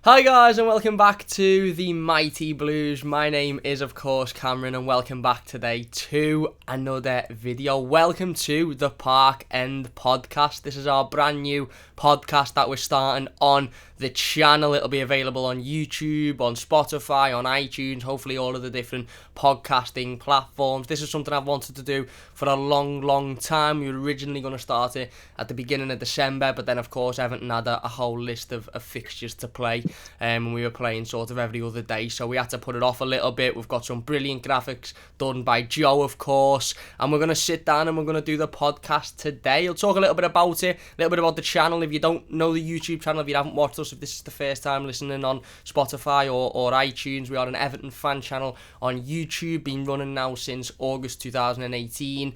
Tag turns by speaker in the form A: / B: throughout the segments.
A: Hi guys and welcome back to the Mighty Blues. My name is of course Cameron and welcome back today to another video. Welcome to the Park End podcast. This is our brand new podcast that we're starting on the channel. It'll be available on YouTube, on Spotify, on iTunes, hopefully all of the different podcasting platforms. This is something I've wanted to do for a long time. We were originally going to start it at the beginning of December, but then of course Everton had a whole list of fixtures to play, and we were playing sort of every other day, so we had to put it off a little bit. We've got some brilliant graphics done by Joe, of course, and we're going to sit down and we're going to do the podcast today. I'll talk a little bit about it, a little bit about the channel. If you don't know the YouTube channel, if you haven't watched us, if this is the first time listening on Spotify or iTunes, we are an Everton fan channel on YouTube, been running now since August 2018,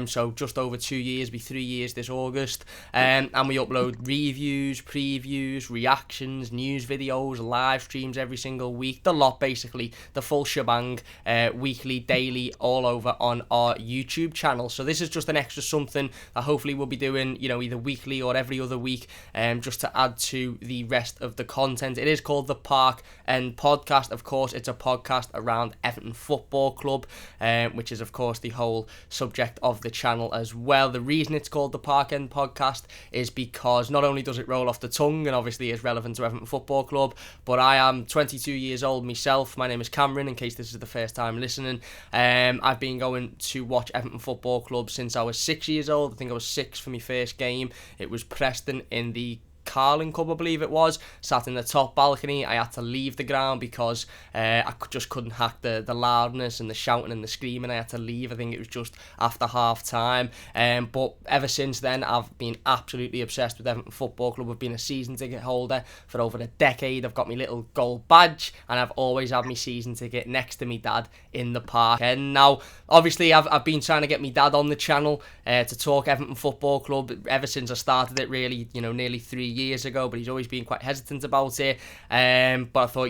A: so just over 2 years, be 3 years this August, and we upload reviews, previews, reactions, news videos, live streams every single week, the lot basically, the full shebang, weekly, daily, all over on our YouTube channel. So this is just an extra something that hopefully we'll be doing, either weekly or every other week, just to add to the rest of the content. It is called the Park End podcast. Of course, it's a podcast around Everton Football Club, which is of course the whole subject of the channel as well. The reason it's called the Park End podcast is because not only does it roll off the tongue and obviously is relevant to Everton Football Club, but I am 22 years old myself. My name is Cameron, in case this is the first time listening. I've been going to watch Everton Football Club since I was 6 years old. I think I was 6 for my first game. It was Preston in the Carling Cup, I believe it was. Sat in the top balcony. I had to leave the ground because I just couldn't hack the loudness and the shouting and the screaming. I had to leave. I think it was just after half time. But ever since then, I've been absolutely obsessed with Everton Football Club. I've been a season ticket holder for over a decade. I've got my little gold badge, and I've always had my season ticket next to me dad in the park. And now, obviously, I've been trying to get my dad on the channel to talk Everton Football Club ever since I started it, really, nearly 3 years ago, but he's always been quite hesitant about it. But I thought,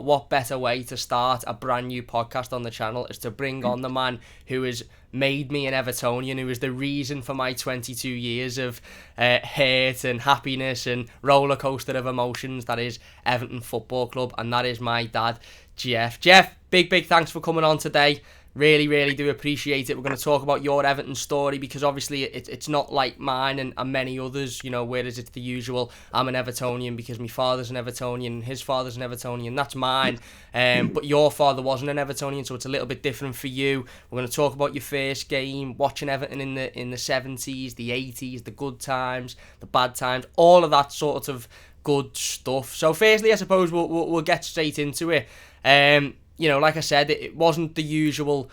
A: what better way to start a brand new podcast on the channel is to bring on the man who has made me an Evertonian, who is the reason for my 22 years of hate and happiness and roller coaster of emotions. That is Everton Football Club, and that is my dad, Jeff. Jeff, big thanks for coming on today. Really do appreciate it. We're going to talk about your Everton story, because obviously it's not like mine and many others, whereas it's the usual, I'm an Evertonian because my father's an Evertonian, his father's an Evertonian, that's mine. But your father wasn't an Evertonian, so it's a little bit different for you. We're going to talk about your first game, watching Everton in the 70s, the 80s, the good times, the bad times, all of that sort of good stuff. So firstly, I suppose we'll get straight into it. Like I said, it wasn't the usual,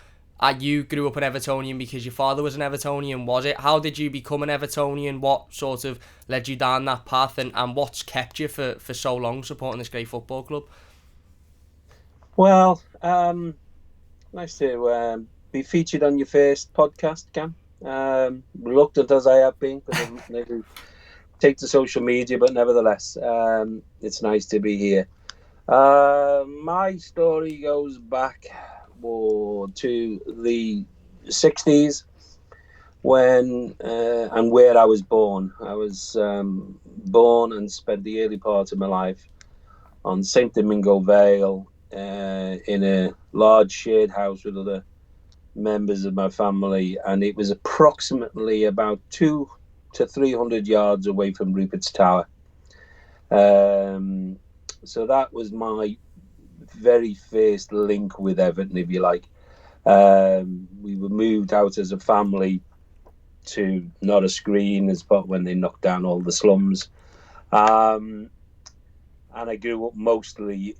A: you grew up an Evertonian because your father was an Evertonian, was it? How did you become an Evertonian? What sort of led you down that path, and what's kept you for so long supporting this great football club?
B: Well, nice to be featured on your first podcast, Cam. Reluctant as I have been, because I never take to social media, but nevertheless, it's nice to be here. My story goes back to the 60s, when and where I was born. I was born and spent the early part of my life on St. Domingo Vale, in a large shared house with other members of my family, and it was approximately about 200 to 300 yards away from Rupert's Tower. So that was my very first link with Everton, if you like. We were moved out as a family to Norris Green, as part when they knocked down all the slums. And I grew up mostly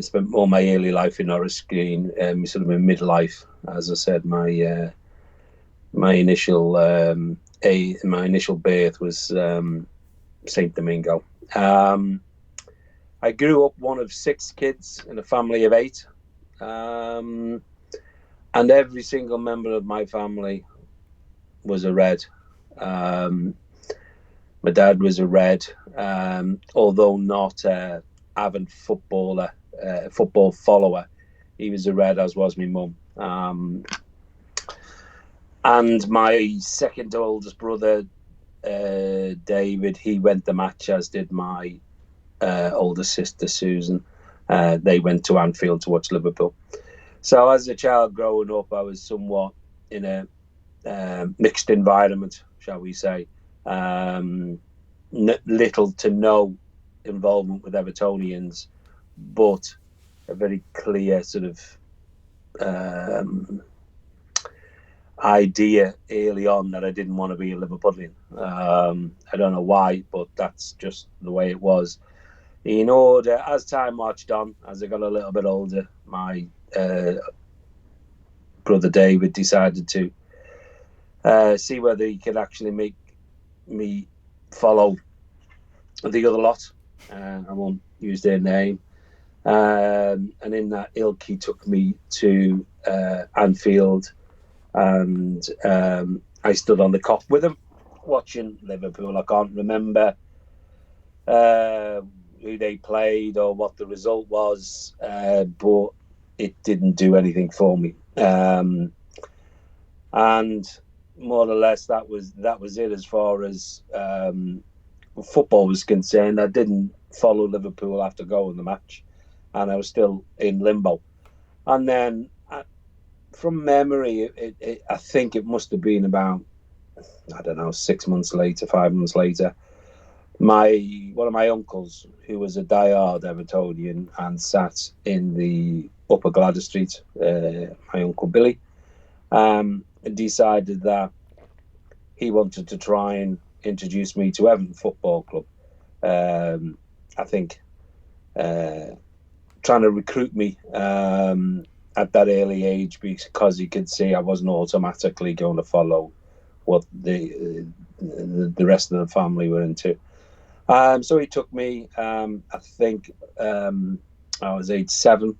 B: spent all my early life in Norris Green, sort of in midlife. As I said, my initial birth was St. Domingo. I grew up one of 6 kids in a family of 8, and every single member of my family was a Red. My dad was a Red, although not an avid football follower. He was a Red, as was my mum. And my second oldest brother, David, he went the match, as did my older sister Susan. They went to Anfield to watch Liverpool. So as a child growing up, I was somewhat in a mixed environment, shall we say. Little to no involvement with Evertonians, but a very clear sort of idea early on that I didn't want to be a Liverpudlian. I don't know why, but that's just the way it was. In order, as time marched on, as I got a little bit older, my brother David decided to see whether he could actually make me follow the other lot. I won't use their name. And in that ilk, he took me to Anfield, and I stood on the cop with him, watching Liverpool. I can't remember who they played or what the result was, but it didn't do anything for me. And more or less, that was it as far as football was concerned. I didn't follow Liverpool after going the match, and I was still in limbo. And then, from memory, I think it must have been about, I don't know, 6 months later, 5 months later, one of my uncles, who was a diehard Evertonian and sat in the Upper Gladys Street, my uncle Billy, decided that he wanted to try and introduce me to Everton Football Club. I think trying to recruit me at that early age, because he could see I wasn't automatically going to follow what the rest of the family were into. So he took me. I think I was age 7.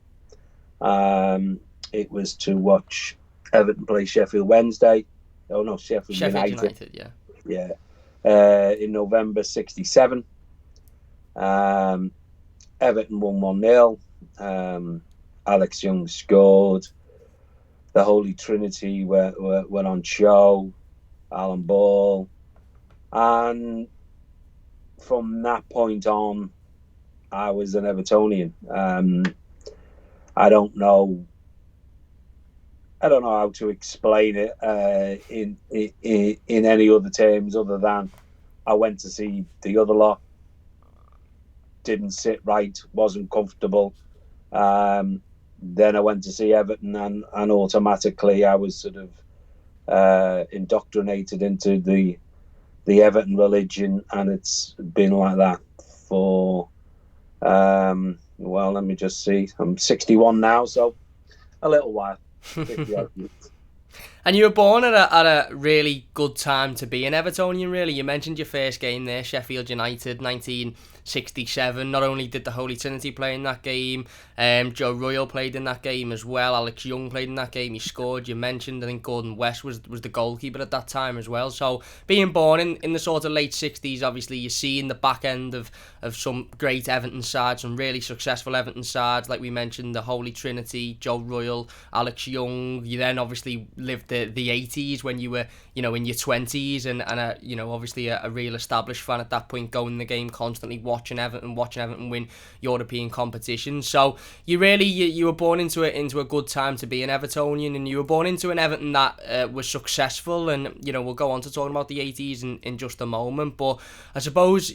B: It was to watch Everton play Sheffield Wednesday. Oh no, Sheffield United. Yeah. In November '67. Everton won 1-0. Alex Young scored. The Holy Trinity went on show. Alan Ball. And from that point on, I was an Evertonian. I don't know how to explain it in any other terms other than I went to see the other lot. Didn't sit right, wasn't comfortable. Then I went to see Everton, and automatically I was sort of indoctrinated into the Everton religion, and it's been like that for well, let me just see. I'm 61 now, so a little while.
A: And you were born at a really good time to be an Evertonian, really. You mentioned your first game there, Sheffield United, 1967. Not only did the Holy Trinity play in that game, Joe Royle played in that game as well. Alex Young played in that game. He scored, you mentioned. I think Gordon West was the goalkeeper at that time as well. So being born in the sort of late 60s, obviously you're seeing the back end of some great Everton sides, some really successful Everton sides, like we mentioned, the Holy Trinity, Joe Royle, Alex Young. You then obviously lived the 80s when you were, in your 20s, and obviously a real established fan at that point, going the game constantly, watching Everton win European competitions. So you were born into a good time to be an Evertonian, and you were born into an Everton that was successful. And we'll go on to talking about the 80s in just a moment. But I suppose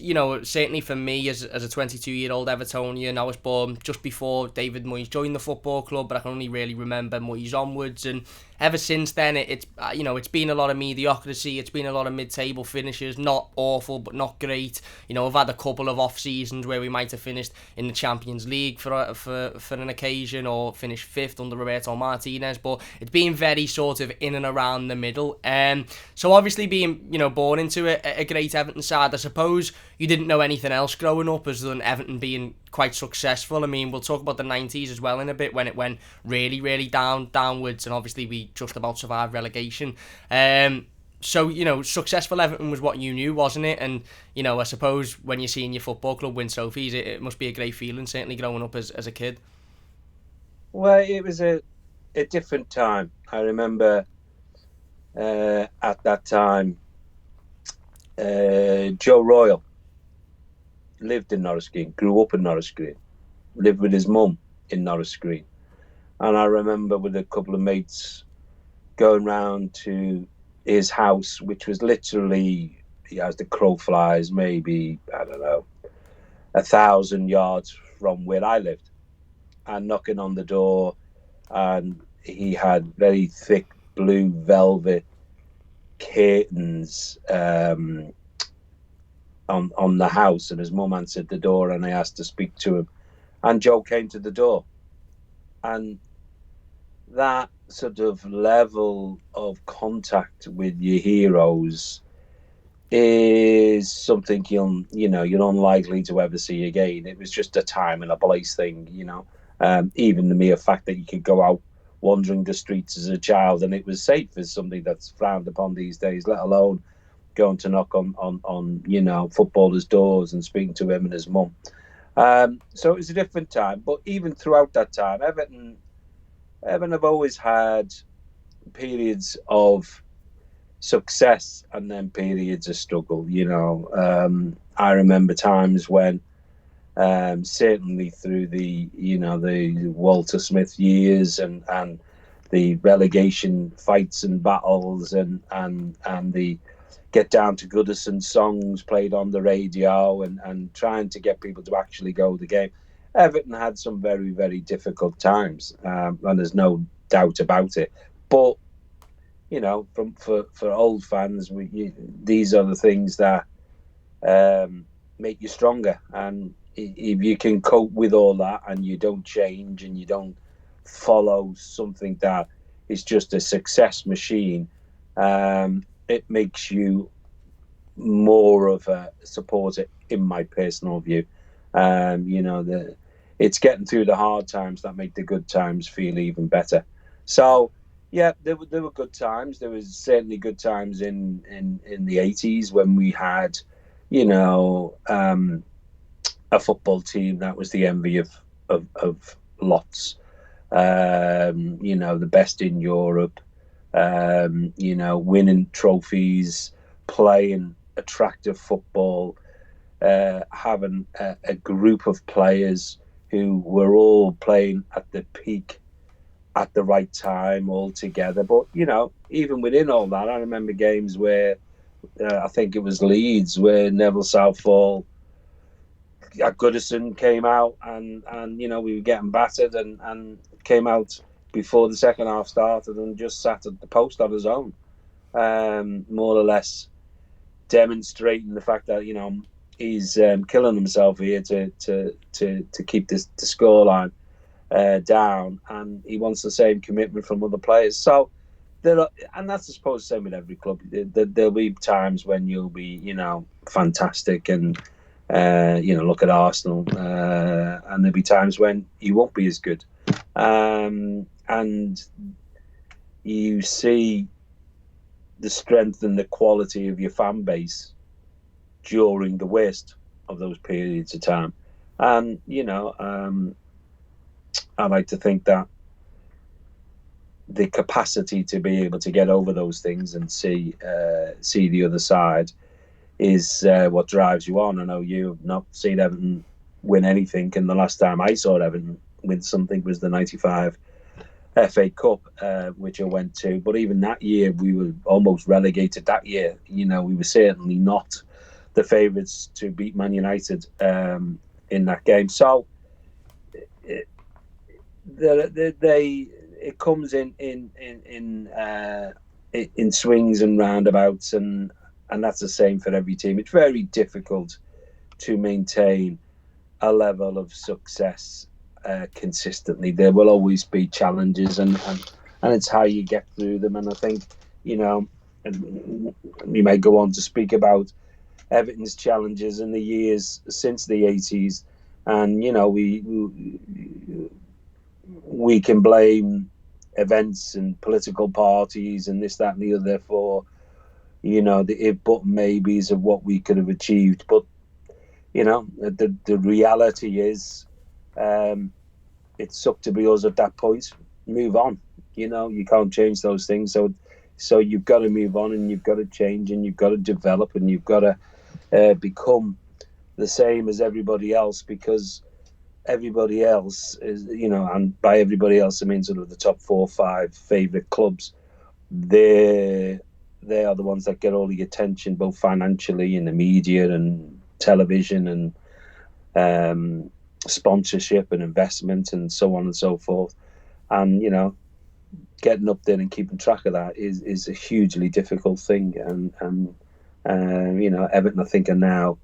A: certainly for me as a 22-year-old Evertonian, I was born just before David Moyes joined the football club, but I can only really remember Moyes onwards. And ever since then, it's been a lot of mediocrity. It's been a lot of mid-table finishes, not awful but not great. We've had a couple of off seasons where we might have finished in the Champions League for an occasion, or finished 5th under Roberto Martinez, but it's been very sort of in and around the middle. So obviously being born into a great Everton side, I suppose you didn't know anything else growing up as than Everton being quite successful. I mean, we'll talk about the 90s as well in a bit, when it went really, really downwards, and obviously we just about survived relegation. So, successful Everton was what you knew, wasn't it? And, I suppose when you're seeing your football club win trophies, it must be a great feeling, certainly growing up as a kid.
B: Well, it was a different time. I remember at that time, Joe Royle lived in Norris Green, grew up in Norris Green, lived with his mum in Norris Green. And I remember with a couple of mates going round to his house, which was literally, as the crow flies, maybe, I don't know, 1,000 yards from where I lived, and knocking on the door. And he had very thick blue velvet curtains on the house, and his mum answered the door, and I asked to speak to him. And Joe came to the door. And that sort of level of contact with your heroes is something you're unlikely to ever see again. It was just a time and a place thing, even the mere fact that you could go out wandering the streets as a child and it was safe is something that's frowned upon these days, let alone going to knock on footballers' doors and speaking to him and his mum. So it was a different time, but even throughout that time, Everton have always had periods of success and then periods of struggle. I remember times when, certainly through the Walter Smith years and the relegation fights and battles and the get down to Goodison songs played on the radio and trying to get people to actually go to the game. Everton had some very, very difficult times, and there's no doubt about it. But for old fans, these are the things that make you stronger. And if you can cope with all that and you don't change and you don't follow something that is just a success machine, it makes you more of a supporter, in my personal view. It's getting through the hard times that make the good times feel even better. So, yeah, there were good times. There was certainly good times in the 80s when we had, a football team that was the envy of lots. The best in Europe. Winning trophies, playing attractive football, having a group of players who were all playing at the peak at the right time all together. But, even within all that, I remember games where I think it was Leeds where Neville Southall at Goodison came out and we were getting battered and came out before the second half started and just sat at the post on his own, more or less demonstrating the fact that he's killing himself here to keep the scoreline down, and he wants the same commitment from other players. So and that's I suppose the same with every club. There'll be times when you'll be fantastic and look at Arsenal, and there'll be times when you won't be as good, and you see the strength and the quality of your fan base during the worst of those periods of time. And I like to think that the capacity to be able to get over those things and see the other side is what drives you on. I know you've not seen Everton win anything, and the last time I saw Everton win something was the 95 FA Cup, which I went to. But even that year, we were almost relegated that year. We were certainly not the favourites to beat Man United in that game. So it comes in swings and roundabouts, and that's the same for every team. It's very difficult to maintain a level of success consistently. There will always be challenges, and it's how you get through them. And I think and we may go on to speak about Everton's challenges in the years since the 80s, and we can blame events and political parties and this, that, and the other for the if but maybes of what we could have achieved. But the reality is, it's up to be us at that point. Move on. You can't change those things. So you've got to move on, and you've got to change, and you've got to develop, and you've got to become the same as everybody else, because everybody else is, and by everybody else I mean sort of the top 4 or 5 favourite clubs. They are the ones that get all the attention, both financially in the media and television and sponsorship and investment and so on and so forth. And getting up there and keeping track of that is a hugely difficult thing. And Everton, I think, are now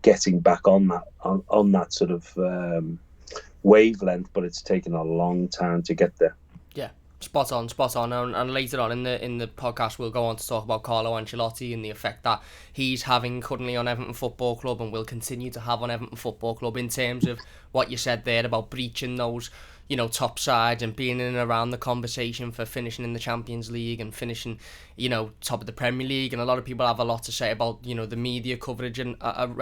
B: getting back on that sort of wavelength, but it's taken a long time to get there.
A: Yeah, spot on. And later on in the podcast, we'll go on to talk about Carlo Ancelotti and the effect that he's having currently on Everton Football Club and will continue to have on Everton Football Club, in terms of what you said there about breaching those top sides and being in and around the conversation for finishing in the Champions League and finishing, top of the Premier League. And a lot of people have a lot to say about, the media coverage and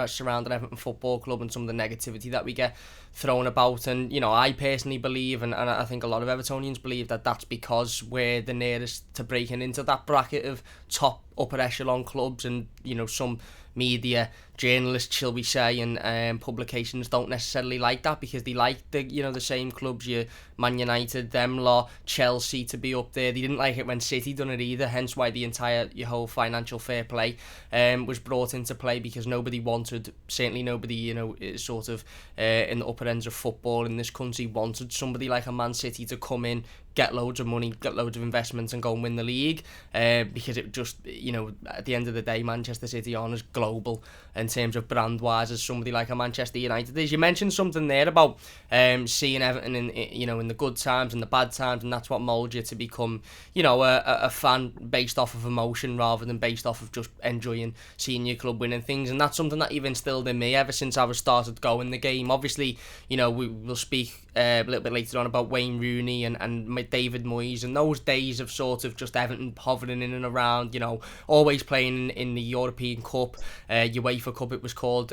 A: surrounding Everton Football Club and some of the negativity that we get thrown about. And, I personally believe, and I think a lot of Evertonians believe, that that's because we're the nearest to breaking into that bracket of top upper echelon clubs, and, some media journalists, shall we say, and publications don't necessarily like that, because they like the same clubs, your Man United, them lot, Chelsea, to be up there. They didn't like it when City done it either, hence why your whole financial fair play was brought into play, because certainly nobody sort of in the upper ends of football in this country wanted somebody like a Man City to come in, get loads of money, get loads of investments, and go and win the league, because it just, at the end of the day, Manchester City aren't as global in terms of brand wise as somebody like a Manchester United is. You mentioned something there about seeing Everton in the good times and the bad times, and that's what molds you to become a fan based off of emotion rather than based off of just enjoying seeing your club winning things. And that's something that you've instilled in me ever since I was started going the game. Obviously, we'll speak a little bit later on about Wayne Rooney and David Moyes, and those days of sort of just Everton hovering in and around, always playing in the European Cup, UEFA Cup it was called,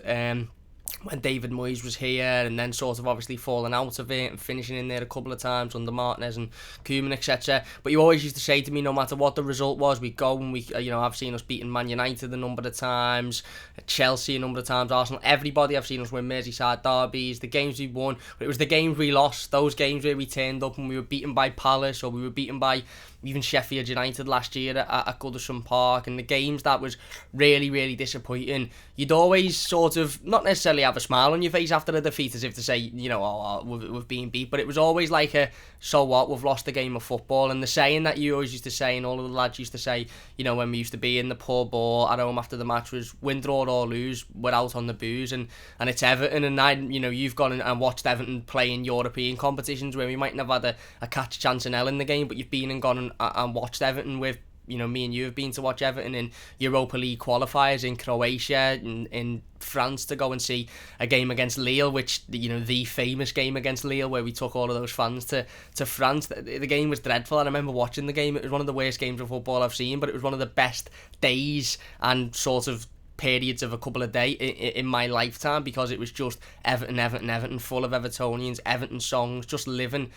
A: when David Moyes was here, and then sort of obviously falling out of it and finishing in there a couple of times under Martinez and Koeman, etc. But you always used to say to me, no matter what the result was, we'd go and I've seen us beating Man United a number of times, Chelsea a number of times, Arsenal, everybody. I've seen us win Merseyside derbies, the games we won, but it was the games we lost, those games where we turned up and we were beaten by Palace, or we were beaten by even Sheffield United last year at Goodison Park, and the games that was really, really disappointing. You'd always sort of not necessarily have a smile on your face after a defeat, as if to say, we've been beat, but it was always like so what, we've lost the game of football. And the saying that you always used to say, and all of the lads used to say, when we used to be in the pub or at home after the match, was win, draw or lose, we're out on the booze. And it's Everton, and you've gone and watched Everton play in European competitions where we mightn't have had a catch chance in hell in the game, but you've been and gone and watched Everton with, me and you have been to watch Everton in Europa League qualifiers in Croatia, in France, to go and see a game against Lille, which, the famous game against Lille where we took all of those fans to France. The game was dreadful. I remember watching the game. It was one of the worst games of football I've seen, but it was one of the best days and sort of periods of a couple of days in my lifetime, because it was just Everton, full of Evertonians, Everton songs, just living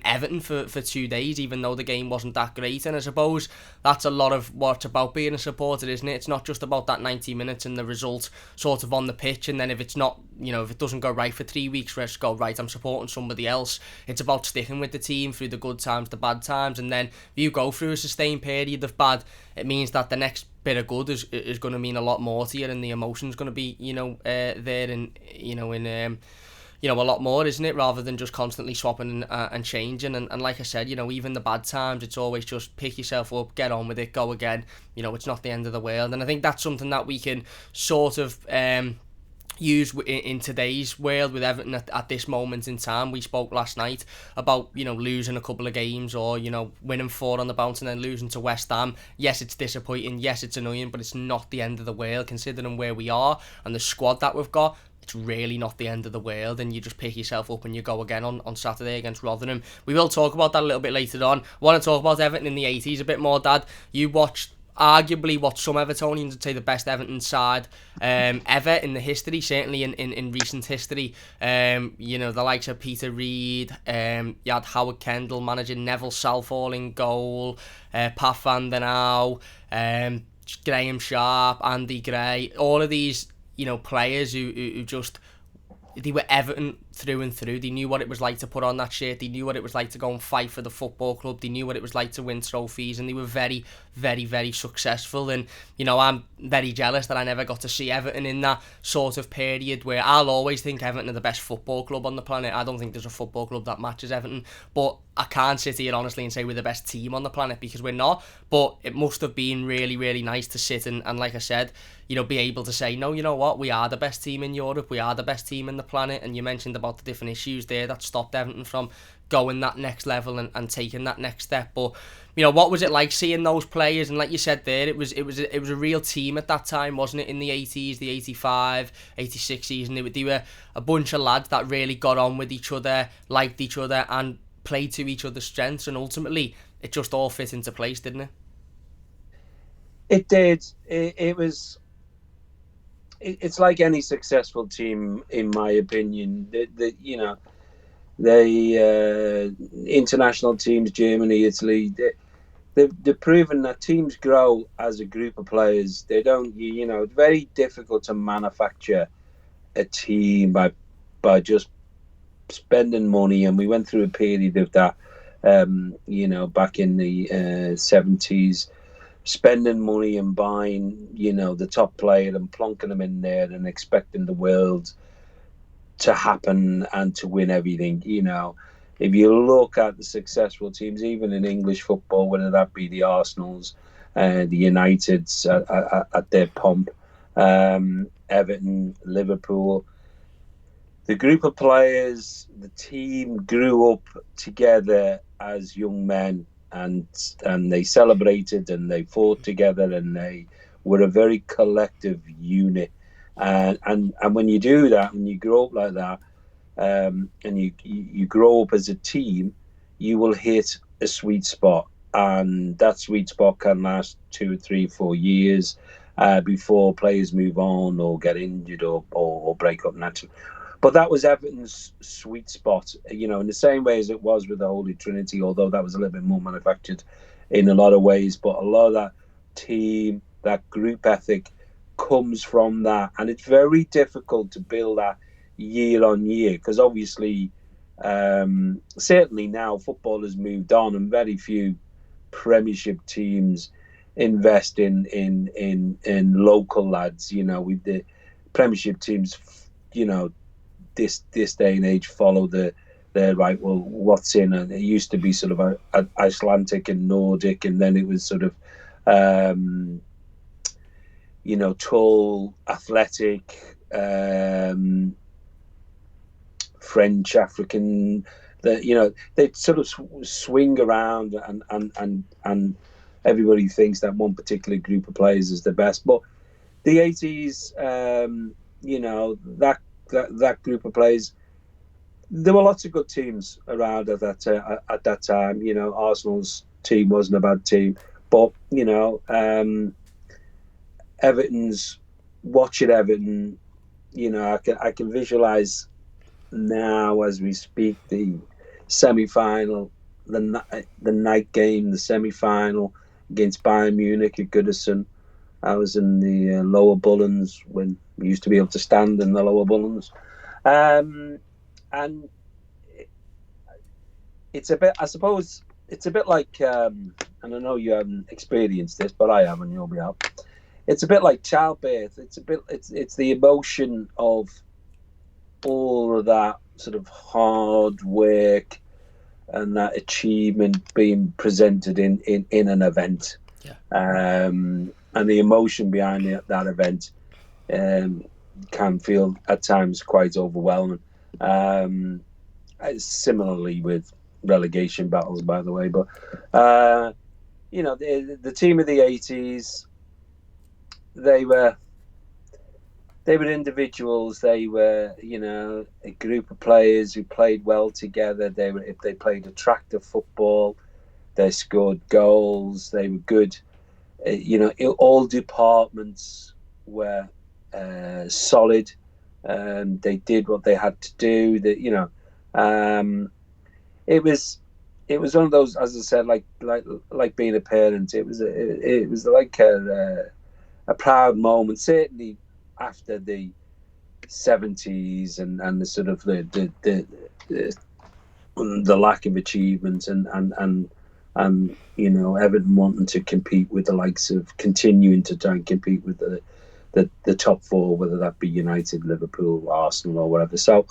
A: Everton for 2 days, even though the game wasn't that great. And I suppose that's a lot of what's about being a supporter, isn't it? It's not just about that 90 minutes and the result sort of on the pitch, and then if it's not, if it doesn't go right for 3 weeks, let's go, right, I'm supporting somebody else. It's about sticking with the team through the good times, the bad times, and then if you go through a sustained period of bad, it means that the next bit of good is going to mean a lot more to you, and the emotion's going to be, there, and, a lot more, isn't it, rather than just constantly swapping and changing. And like I said, even the bad times, it's always just pick yourself up, get on with it, go again. It's not the end of the world. And I think that's something that we can sort of use in today's world with Everton at this moment in time. We spoke last night about, losing a couple of games, or, winning 4 on the bounce and then losing to West Ham. Yes, it's disappointing. Yes, it's annoying, but it's not the end of the world considering where we are and the squad that we've got. It's really not the end of the world, and you just pick yourself up and you go again on Saturday against Rotherham. We will talk about that a little bit later on. I want to talk about Everton in the 80s a bit more, Dad. You watched arguably what some Evertonians would say the best Everton side ever in the history, certainly in recent history. The likes of Peter Reid, you had Howard Kendall managing, Neville Southall in goal, Pat van den Hauw, Graham Sharp, Andy Gray, all of these players who just, they were Everton through and through. They knew what it was like to put on that shirt. They knew what it was like to go and fight for the football club. They knew what it was like to win trophies, and they were very, very, very successful. And, I'm very jealous that I never got to see Everton in that sort of period where I'll always think Everton are the best football club on the planet. I don't think there's a football club that matches Everton, but I can't sit here honestly and say we're the best team on the planet, because we're not. But it must have been really, really nice to sit and like I said, be able to say, no, you know what, we are the best team in Europe, we are the best team in the planet. And you mentioned about the different issues there that stopped Everton from going that next level and taking that next step. But what was it like seeing those players? And like you said there, it was a real team at that time, wasn't it? In the 80s, the 85, 86 season, they were a bunch of lads that really got on with each other, liked each other, and played to each other's strengths. And ultimately, it just all fit into place, didn't it?
B: It did. It was. It's like any successful team, in my opinion. The international teams, Germany, Italy, they've proven that teams grow as a group of players. They don't, it's very difficult to manufacture a team by just spending money. And we went through a period of that, back in the 70s. Spending money and buying, the top player and plonking them in there and expecting the world to happen and to win everything. If you look at the successful teams, even in English football, whether that be the Arsenals, the Uniteds at their pomp, Everton, Liverpool, the group of players, the team grew up together as young men. And they celebrated and they fought together and they were a very collective unit. And when you do that, when you grow up like that, and you grow up as a team, you will hit a sweet spot, and that sweet spot can last 2, 3, 4 years before players move on or get injured or break up naturally. But that was Everton's sweet spot, in the same way as it was with the Holy Trinity, although that was a little bit more manufactured in a lot of ways. But a lot of that team, that group ethic comes from that. And it's very difficult to build that year on year, because obviously, certainly now football has moved on and very few Premiership teams invest in local lads. With the Premiership teams, this day and age follow the right, well, what's in, and it used to be sort of a Icelandic and Nordic, and then it was sort of tall, athletic, French, African, they sort of swing around, and everybody thinks that one particular group of players is the best. But the 80s, that group of players, there were lots of good teams around at that time. Arsenal's team wasn't a bad team, but Everton's, watching Everton, I can visualize now as we speak the semi-final, the night game, the semi-final against Bayern Munich at Goodison. I was in the lower Bullens when we used to be able to stand in the lower Bullens. And it's a bit, I suppose, it's a bit like, and I know you haven't experienced this, but I have, and you'll be out. It's a bit like childbirth. It's the emotion of all of that sort of hard work and that achievement being presented in an event. Yeah. And the emotion behind that event can feel at times quite overwhelming. Similarly with relegation battles, by the way. But the team of the 80s, they were individuals. They were, a group of players who played well together. If they played attractive football, they scored goals. They were good. All departments were solid. They did what they had to do. It was one of those, as I said, like being a parent. It was like a proud moment. Certainly, after the 70s and the sort of the lack of achievement and you know, Everton wanting to compete with the likes of continuing to try and compete with the top four, whether that be United, Liverpool, Arsenal, or whatever. So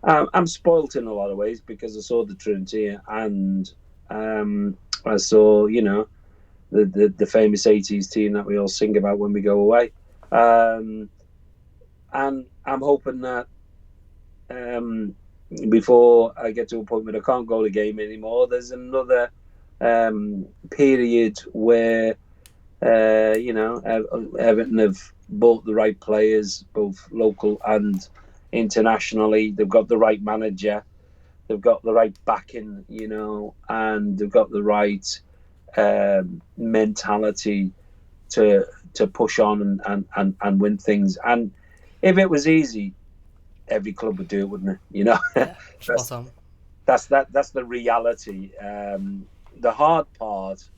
B: I'm spoilt in a lot of ways because I saw the Trinity and I saw, you know, the famous 80s team that we all sing about when we go away. And I'm hoping that before I get to a point where I can't go to the game anymore, there's another period where, you know, Everton have bought the right players, both local and internationally. They've got the right manager. They've got the right backing, you know, and they've got the right mentality to push on and win things. And if it was easy, every club would do it, wouldn't it? You know,
A: Yeah, spot on.
B: that's the reality. The hard part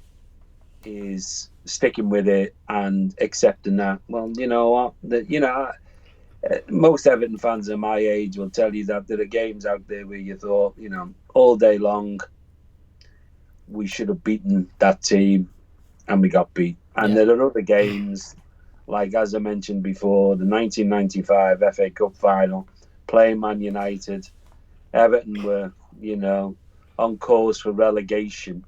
B: is sticking with it and accepting that. Well, you know what? Most Everton fans of my age will tell you that there are games out there where you thought, you know, all day long, we should have beaten that team, and we got beat. And there are other games, like as I mentioned before, the 1995 FA Cup final, playing Man United. Everton were, you know, on course for relegation.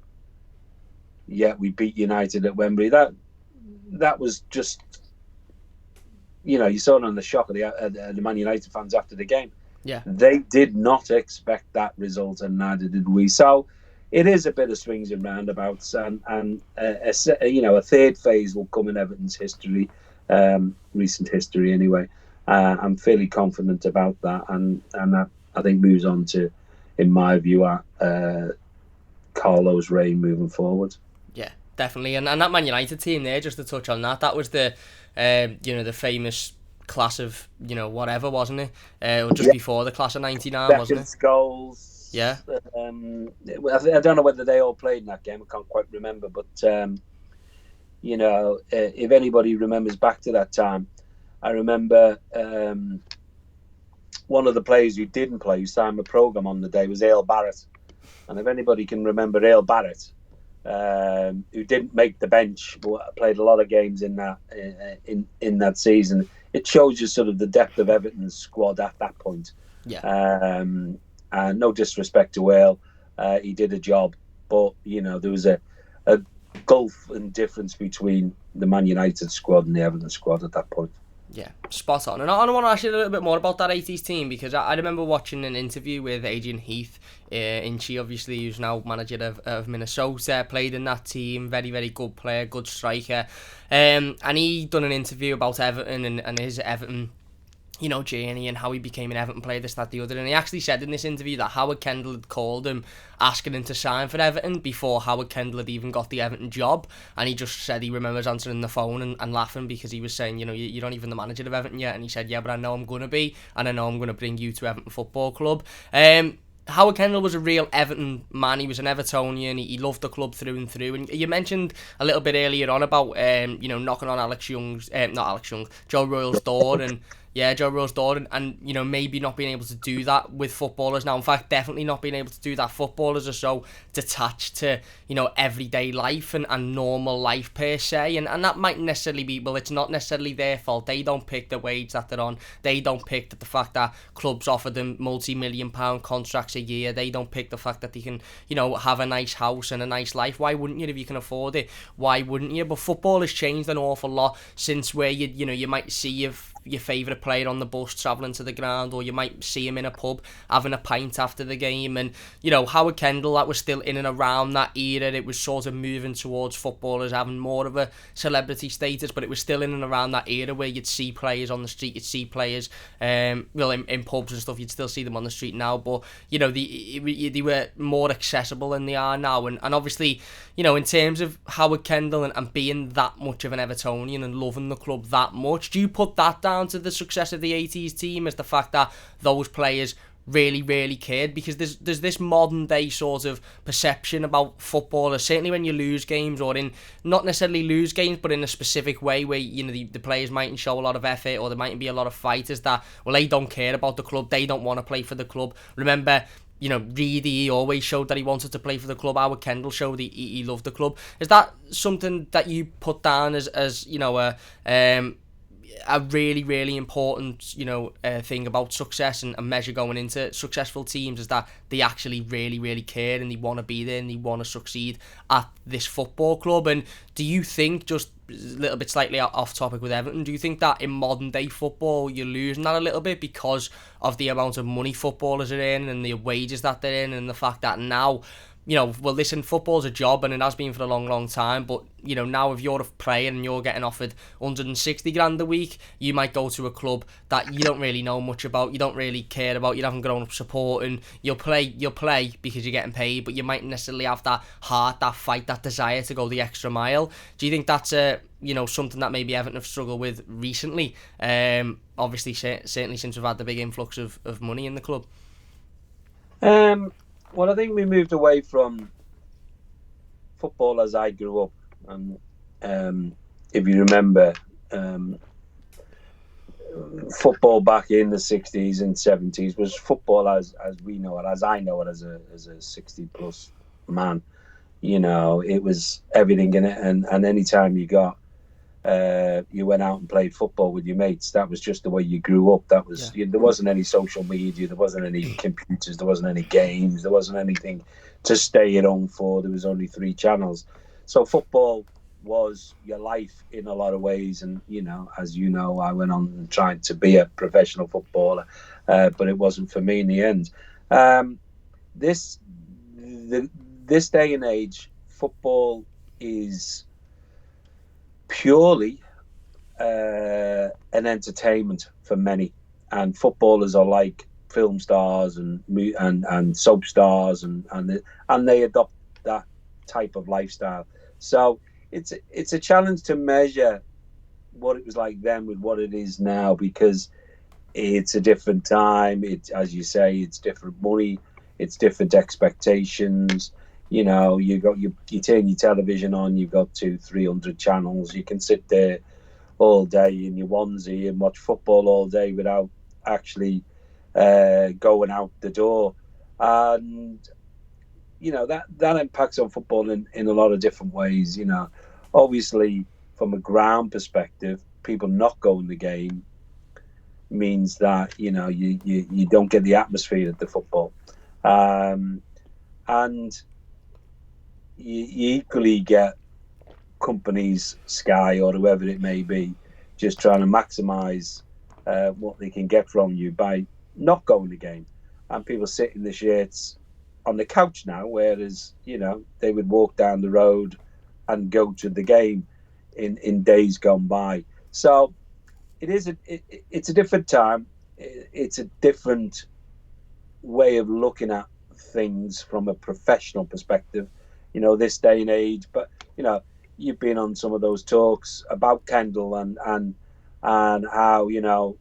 B: Yet we beat United at Wembley. That was just, you know, you saw it on the shock of the Man United fans after the game.
A: Yeah.
B: They did not expect that result, and neither did we. So it is a bit of swings and roundabouts, and you know, a third phase will come in Everton's history, recent history anyway. I'm fairly confident about that, and that I think moves on to, in my view, Carlo's reign moving forward.
A: Yeah, definitely. And that Man United team there, just to touch on that was the, you know, the famous class of, you know, whatever, wasn't it? Or just before the class of 99, wasn't it?
B: Goals.
A: Yeah.
B: I don't know whether they all played in that game. I can't quite remember. But, you know, if anybody remembers back to that time, I remember one of the players who didn't play, who signed the programme on the day, was Ale Barrett. And if anybody can remember Ale Barrett, who didn't make the bench but played a lot of games in that season, it shows you sort of the depth of Everton's squad at that point.
A: Yeah.
B: And no disrespect to Ale, he did a job, but you know, there was a gulf and difference between the Man United squad and the Everton squad at that point.
A: Yeah, spot on. And I want to ask you a little bit more about that 80s team, because I remember watching an interview with Adrian Heath, Inchi, obviously, who's now manager of Minnesota, played in that team, very, very good player, good striker. And he done an interview about Everton and his Everton, you know, journey and how he became an Everton player, this, that, the other. And he actually said in this interview that Howard Kendall had called him asking him to sign for Everton before Howard Kendall had even got the Everton job. And he just said he remembers answering the phone and laughing because he was saying, you know, you're not even the manager of Everton yet. And he said, yeah, but I know I'm going to be, and I know I'm going to bring you to Everton Football Club. Howard Kendall was a real Everton man. He was an Evertonian. He loved the club through and through. And you mentioned a little bit earlier on about, you know, knocking on Joe Royle's door and... Yeah, Joe Royle's door, and you know, maybe not being able to do that with footballers now. In fact, definitely not being able to do that. Footballers are so detached to, you know, everyday life and normal life per se, and that might necessarily be, well, it's not necessarily their fault. They don't pick the wage that they're on. They don't pick the fact that clubs offer them multi-million-pound contracts a year. They don't pick the fact that they can, you know, have a nice house and a nice life. Why wouldn't you if you can afford it? Why wouldn't you? But football has changed an awful lot since where you know, you might see your favourite player on the bus travelling to the ground, or you might see him in a pub having a pint after the game. And you know, Howard Kendall, that was still in and around that era. It was sort of moving towards footballers having more of a celebrity status, but it was still in and around that era where you'd see players on the street, you'd see players well, in pubs and stuff. You'd still see them on the street now, but you know, they were more accessible than they are now. And obviously, you know, in terms of Howard Kendall and being that much of an Evertonian and loving the club that much, do you put that down to the success of the 80s team, as the fact that those players really cared, because there's this modern day sort of perception about footballers, certainly when you lose games, or in not necessarily lose games but in a specific way where the players mightn't show a lot of effort, or there mightn't be a lot of fighters that, well, they don't care about the club, they don't want to play for the club. Remember, Reedy, he always showed that he wanted to play for the club. Howard Kendall showed he loved the club. Is that something that you put down as a really important thing about success and measure going into successful teams, is that they actually really care and they want to be there and they want to succeed at this football club? And do you think, just a little bit slightly off topic with Everton, do you think that in modern day football you're losing that a little bit because of the amount of money footballers are in and the wages that they're in, and the fact that now, well, listen, football's a job and it has been for a long time, but, now if you're a player and you're getting offered 160 grand a week, you might go to a club that you don't really know much about, you don't really care about, you haven't grown up supporting, you'll play because you're getting paid, but you might necessarily have that heart, that fight, that desire to go the extra mile. Do you think that's something that maybe Everton have struggled with recently? Obviously, certainly since we've had the big influx of money in the club.
B: Well, I think we moved away from football as I grew up. And if you remember, football back in the 60s and 70s was football as we know it, as I know it, as a 60-plus man. It was everything in it. And any time you went out and played football with your mates, that was just the way you grew up. That was there wasn't any social media, there wasn't any computers, there wasn't any games, there wasn't anything to stay at home for. There was only 3 channels, so football was your life in a lot of ways. And as you know, I went on and tried to be a professional footballer, but it wasn't for me in the end. This day and age, football is purely an entertainment for many, and footballers are like film stars and soap stars, and they adopt that type of lifestyle. So it's a challenge to measure what it was like then with what it is now, because it's a different time. It's, as you say, it's different money, it's different expectations. You turn your television on, you've got 200-300 channels. You can sit there all day in your onesie and watch football all day without actually going out the door. And that impacts on football in a lot of different ways. Obviously from a ground perspective, people not going the game means that you don't get the atmosphere at the football, and you equally get companies, Sky or whoever it may be, just trying to maximise what they can get from you by not going the game. And people sit in the shirts on the couch now, whereas they would walk down the road and go to the game in days gone by. So it's a different time. It's a different way of looking at things from a professional perspective, this day and age. But you've been on some of those talks about Kendall and how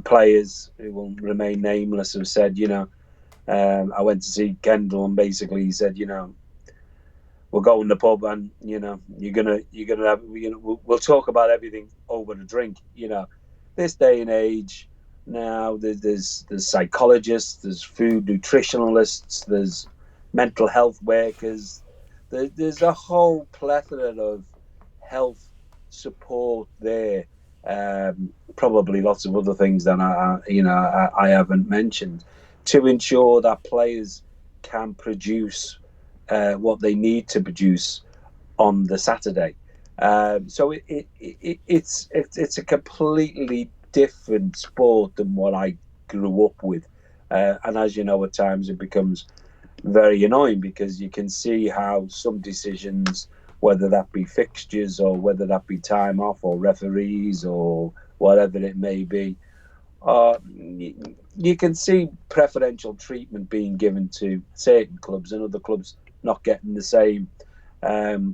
B: players who will remain nameless have said, I went to see Kendall and basically he said, we'll go in the pub and you're gonna have we'll talk about everything over the drink. This day and age now, there's psychologists, there's food nutritionalists, there's mental health workers. There's a whole plethora of health support there. Probably lots of other things that I haven't mentioned, to ensure that players can produce what they need to produce on the Saturday. So it's a completely different sport than what I grew up with, and as you know, at times it becomes very annoying because you can see how some decisions, whether that be fixtures or whether that be time off or referees or whatever it may be, you can see preferential treatment being given to certain clubs and other clubs not getting the same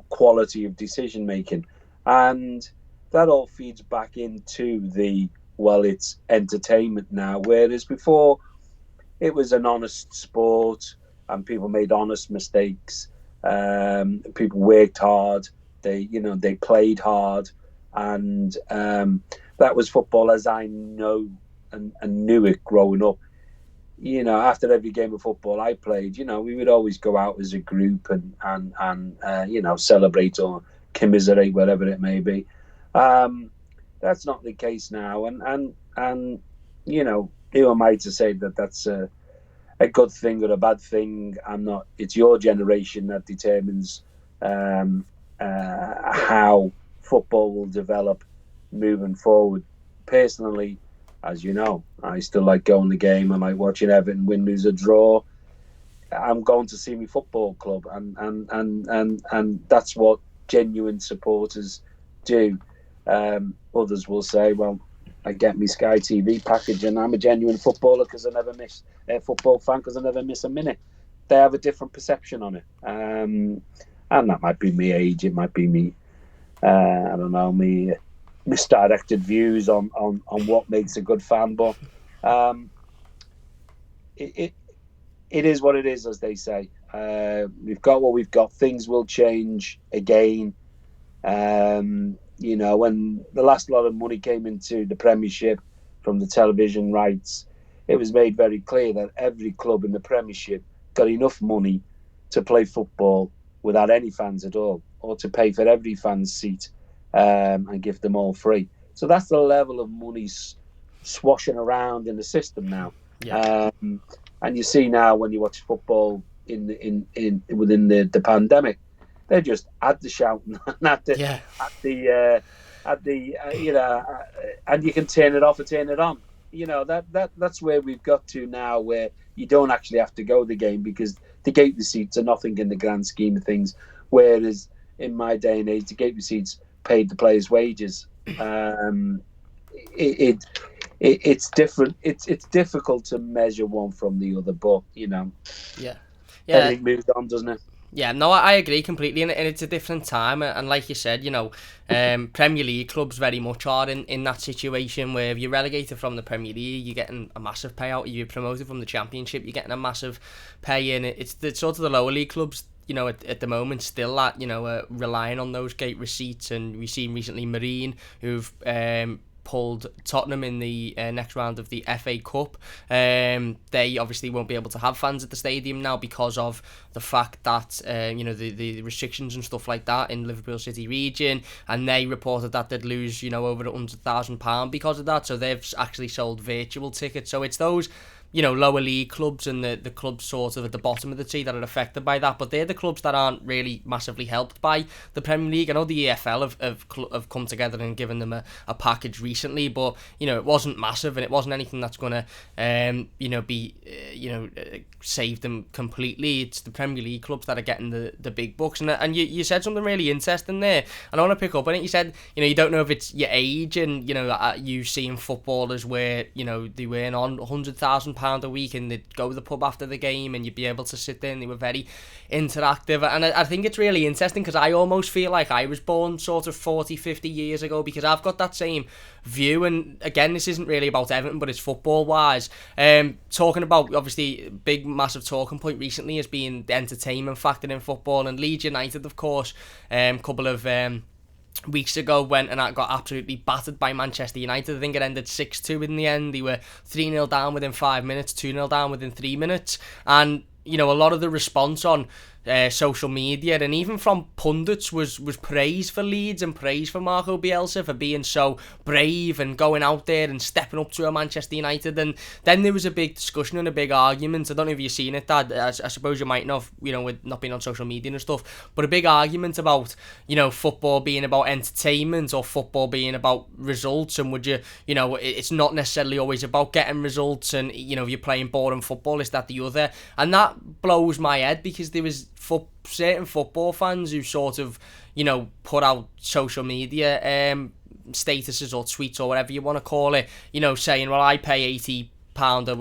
B: quality of decision making, and that all feeds back into it's entertainment now, whereas before it was an honest sport, and people made honest mistakes. People worked hard. They played hard, and that was football as I know and knew it growing up. After every game of football I played, we would always go out as a group and celebrate or commiserate, whatever it may be. That's not the case now, and who am I to say that that's a good thing or a bad thing? I'm not. It's your generation that determines how football will develop moving forward. Personally, as you know, I still like going to the game. I like watching Everton win, lose, or draw. I'm going to see my football club, and that's what genuine supporters do. Others will say, "Well, I get me Sky TV package, and I'm a genuine footballer because I never miss a football fan because I never miss a minute." They have a different perception on it, and that might be me age. It might be me. I don't know, me misdirected views on what makes a good fan, but it is what it is, as they say. We've got what we've got. Things will change again. When the last lot of money came into the Premiership from the television rights, it was made very clear that every club in the Premiership got enough money to play football without any fans at all, or to pay for every fan's seat and give them all free. So that's the level of money swashing around in the system now.
A: Yeah.
B: And you see now when you watch football within the pandemic, they're just at the shouting and you can turn it off or turn it on. That's where we've got to now, where you don't actually have to go to the game because the gate receipts are nothing in the grand scheme of things. Whereas in my day and age, the gate receipts paid the players' wages. It's different. It's difficult to measure one from the other, but everything moves on, doesn't it?
A: Yeah, no, I agree completely, and it's a different time, and like you said, Premier League clubs very much are in that situation where if you're relegated from the Premier League, you're getting a massive payout. If you're promoted from the Championship, you're getting a massive pay, and it's sort of the lower league clubs, at the moment still at, relying on those gate receipts, and we've seen recently Marine, who've pulled Tottenham in the next round of the FA Cup. They obviously won't be able to have fans at the stadium now because of the fact that the restrictions and stuff like that in Liverpool City region, and they reported that they'd lose over £100,000 because of that. So they've actually sold virtual tickets. So it's those lower league clubs and the clubs sort of at the bottom of the tree that are affected by that, but they're the clubs that aren't really massively helped by the Premier League. I know the EFL have come together and given them a package recently, but it wasn't massive, and it wasn't anything that's going to save them completely. It's the Premier League clubs that are getting the big bucks, and you said something really interesting there, and I want to pick up on it. You said you don't know if it's your age and you seeing footballers where they weren't on £100,000 a week and they'd go to the pub after the game and you'd be able to sit there, and they were very interactive, and I think it's really interesting because I almost feel like I was born sort of 40-50 years ago, because I've got that same view. And again, this isn't really about Everton, but it's football wise. Talking about, obviously, big massive talking point recently has been the entertainment factor in football, and Leeds United, of course, couple of weeks ago went and got absolutely battered by Manchester United. I think it ended 6-2 in the end. They were 3-0 down within 5 minutes, 2-0 down within 3 minutes, and a lot of the response on social media and even from pundits was praise for Leeds and praise for Marco Bielsa for being so brave and going out there and stepping up to a Manchester United. And then there was a big discussion and a big argument. I don't know if you've seen it, Dad. I suppose you might not have, with not being on social media and stuff, but a big argument about football being about entertainment or football being about results, and would you it's not necessarily always about getting results, and if you're playing boring football, is that the other. And that blows my head, because there was certain football fans who sort of put out social media statuses or tweets or whatever you want to call it, saying, well, I pay £80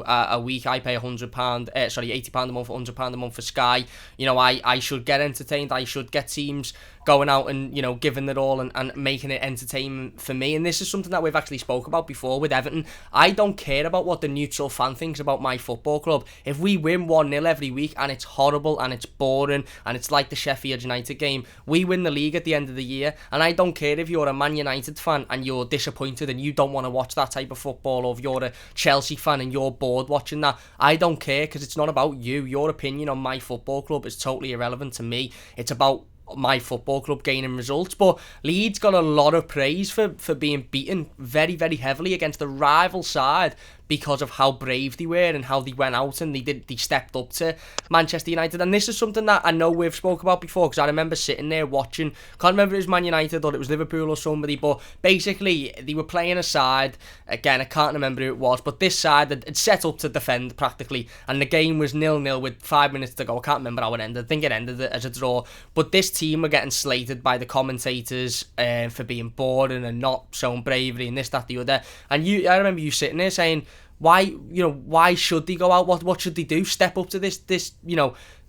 A: a week, I pay £80 a month, £100 a month for Sky. I should get entertained, I should get teams going out and, you know, giving it all and making it entertainment for me. And this is something that we've actually spoke about before with Everton. I don't care about what the neutral fan thinks about my football club. If we win 1-0 every week and it's horrible and it's boring and it's like the Sheffield United game, we win the league at the end of the year. And I don't care if you're a Man United fan and you're disappointed and you don't want to watch that type of football, or if you're a Chelsea fan and you're bored watching that. I don't care, because it's not about you. Your opinion on my football club is totally irrelevant to me. It's about my football club gaining results. But Leeds got a lot of praise for being beaten very, very heavily against the rival side because of how brave they were and how they went out and they stepped up to Manchester United. And this is something that I know we've spoke about before, because I remember sitting there watching, can't remember if it was Man United or it was Liverpool or somebody, but basically they were playing a side, again I can't remember who it was, but this side had set up to defend practically, and the game was 0-0 with 5 minutes to go. I can't remember how it ended. I think it ended as a draw, but this team were getting slated by the commentators for being boring and not showing bravery and this, that, the other. And I remember you sitting there saying, why should they go out? What should they do? Step up to this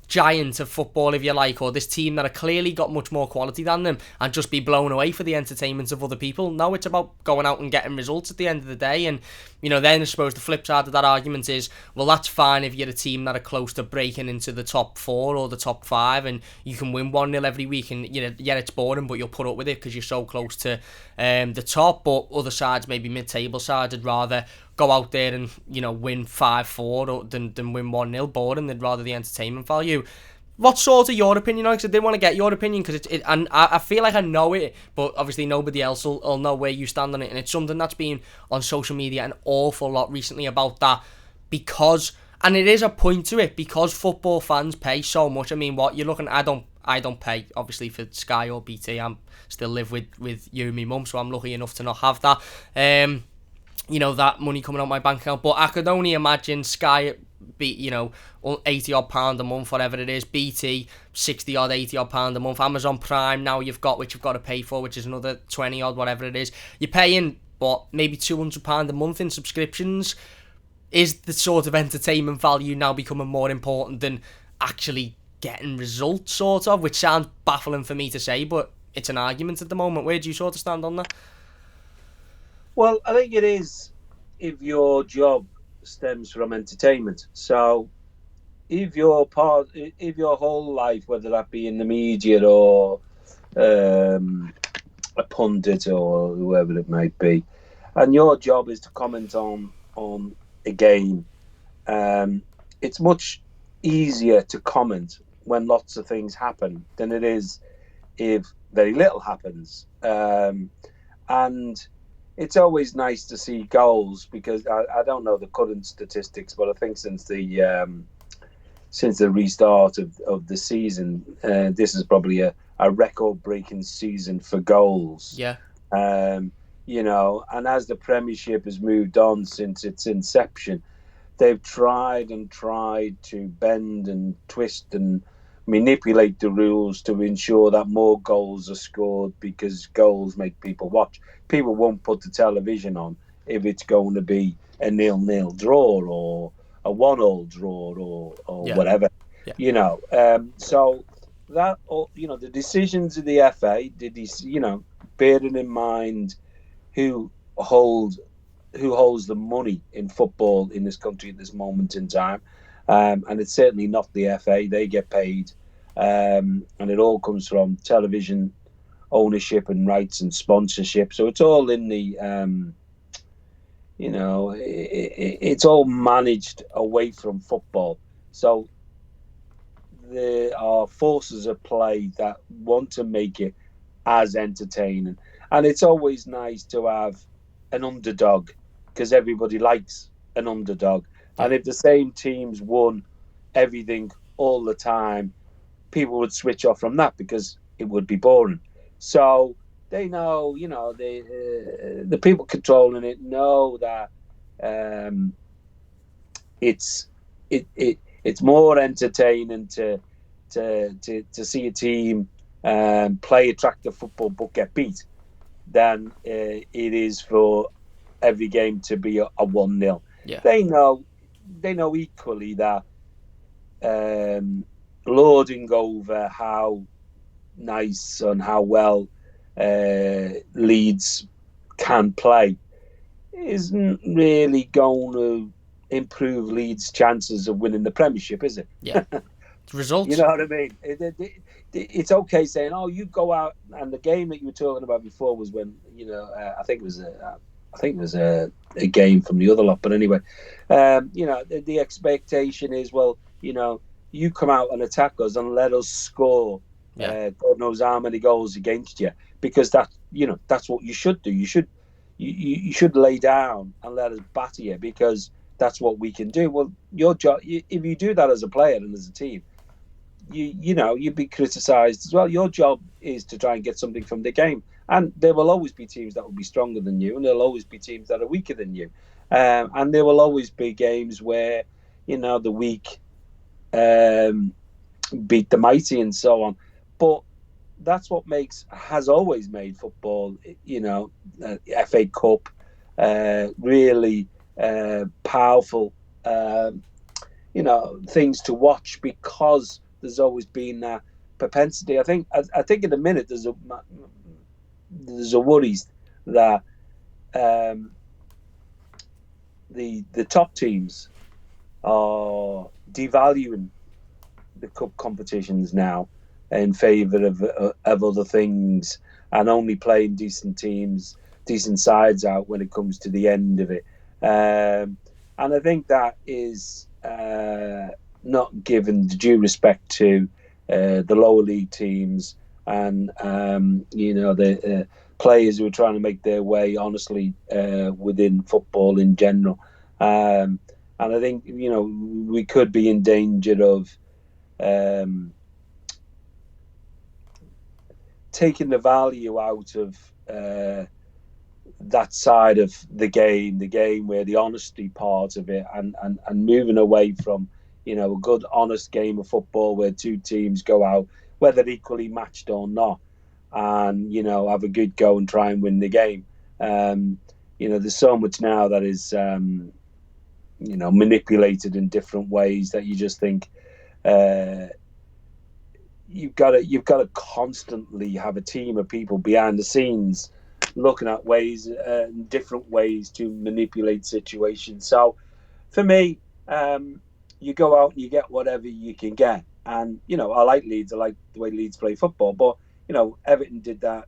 A: giant of football, if you like, or this team that have clearly got much more quality than them, and just be blown away for the entertainment of other people? No, it's about going out and getting results at the end of the day. And, you know, then I suppose the flip side of that argument is, well, that's fine if you're a team that are close to breaking into the top 4 or the top 5 and you can win 1-0 every week, and, you know, yeah, it's boring, but you'll put up with it because you're so close to the top. But other sides, maybe mid-table sides, would rather go out there and, you know, win 5-4 than win 1-0. Boring. They'd rather the entertainment value. What's sort of your opinion on it? Because I didn't want to get your opinion, because and I feel like I know it, but obviously nobody else will know where you stand on it. And it's something that's been on social media an awful lot recently about that, because, and it is a point to it, because football fans pay so much. I mean, what you're looking at, I don't pay obviously for Sky or BT. I'm still live with you and my mum, so I'm lucky enough to not have that. You know, that money coming out my bank account. But I could only imagine Sky be, you know, £80 a month, whatever it is, BT 60 odd, 80 odd pound a month, Amazon Prime now which you've got to pay for, which is another 20 odd, whatever it is. You're paying maybe £200 a month in subscriptions. Is the sort of entertainment value now becoming more important than actually getting results, sort of? Which sounds baffling for me to say, but it's an argument at the moment. Where do you sort of stand on that?
B: Well, I think it is if your job stems from entertainment. So if your whole life, whether that be in the media or a pundit or whoever it might be, and your job is to comment on a game, it's much easier to comment when lots of things happen than it is if very little happens. And it's always nice to see goals, because I don't know the current statistics, but I think since the restart of the season, this is probably a record-breaking season for goals.
A: Yeah.
B: You know, and as the Premiership has moved on since its inception, they've tried to bend and twist and manipulate the rules to ensure that more goals are scored, because goals make people watch. People won't put the television on if it's going to be a 0-0 draw or a 1-1 draw or whatever. Yeah. You know, so that, you know, the decisions of the FA, bearing in mind who holds the money in football in this country at this moment in time. And it's certainly not the FA. They get paid, and it all comes from television ownership and rights and sponsorship. So it's all in the, it's all managed away from football. So there are forces at play that want to make it as entertaining. And it's always nice to have an underdog, because everybody likes an underdog. And if the same teams won everything all the time, people would switch off from that because it would be boring. So they know, you know, the people controlling it know that it's more entertaining to see a team play attractive football but get beat than it is for every game to be a 1-0.
A: Yeah.
B: They know equally that lording over how nice on how well Leeds can play isn't really going to improve Leeds' chances of winning the Premiership, is it?
A: Yeah.
B: You
A: Results.
B: know what I mean? It's okay saying, "Oh, you go out," and the game that you were talking about before was when I think it was a game from the other lot. But anyway, the expectation is, well, you come out and attack us and let us score.
A: Yeah.
B: God knows how many goals against you, because that's what you should do. You should lay down and let us batter you, because that's what we can do. Well, your job, if you do that as a player and as a team, you'd be criticised as well. Your job is to try and get something from the game, and there will always be teams that will be stronger than you, and there'll always be teams that are weaker than you, and there will always be games where the weak beat the mighty and so on. But that's what has always made football, FA Cup, really powerful, things to watch, because there's always been that propensity. I think in a minute there's a worries that the top teams are devaluing the cup competitions now in favour of other things, and only playing decent teams, decent sides out when it comes to the end of it. And I think that is not given the due respect to the lower league teams, and the players who are trying to make their way honestly within football in general. And I think we could be in danger of taking the value out of that side of the game where the honesty part of it, and moving away from a good honest game of football where two teams go out, whether equally matched or not, and have a good go and try and win the game. There's so much now that is manipulated in different ways that you just think you've got to constantly have a team of people behind the scenes looking at different ways to manipulate situations. So for me, you go out and you get whatever you can get. And I like Leeds. I like the way Leeds play football. But Everton did that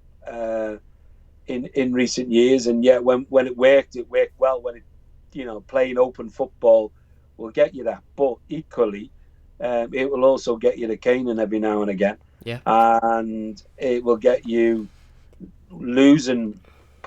B: in recent years, and yet when it worked well. When playing open football will get you that, but equally, it will also get you the caning every now and again.
A: Yeah.
B: And it will get you losing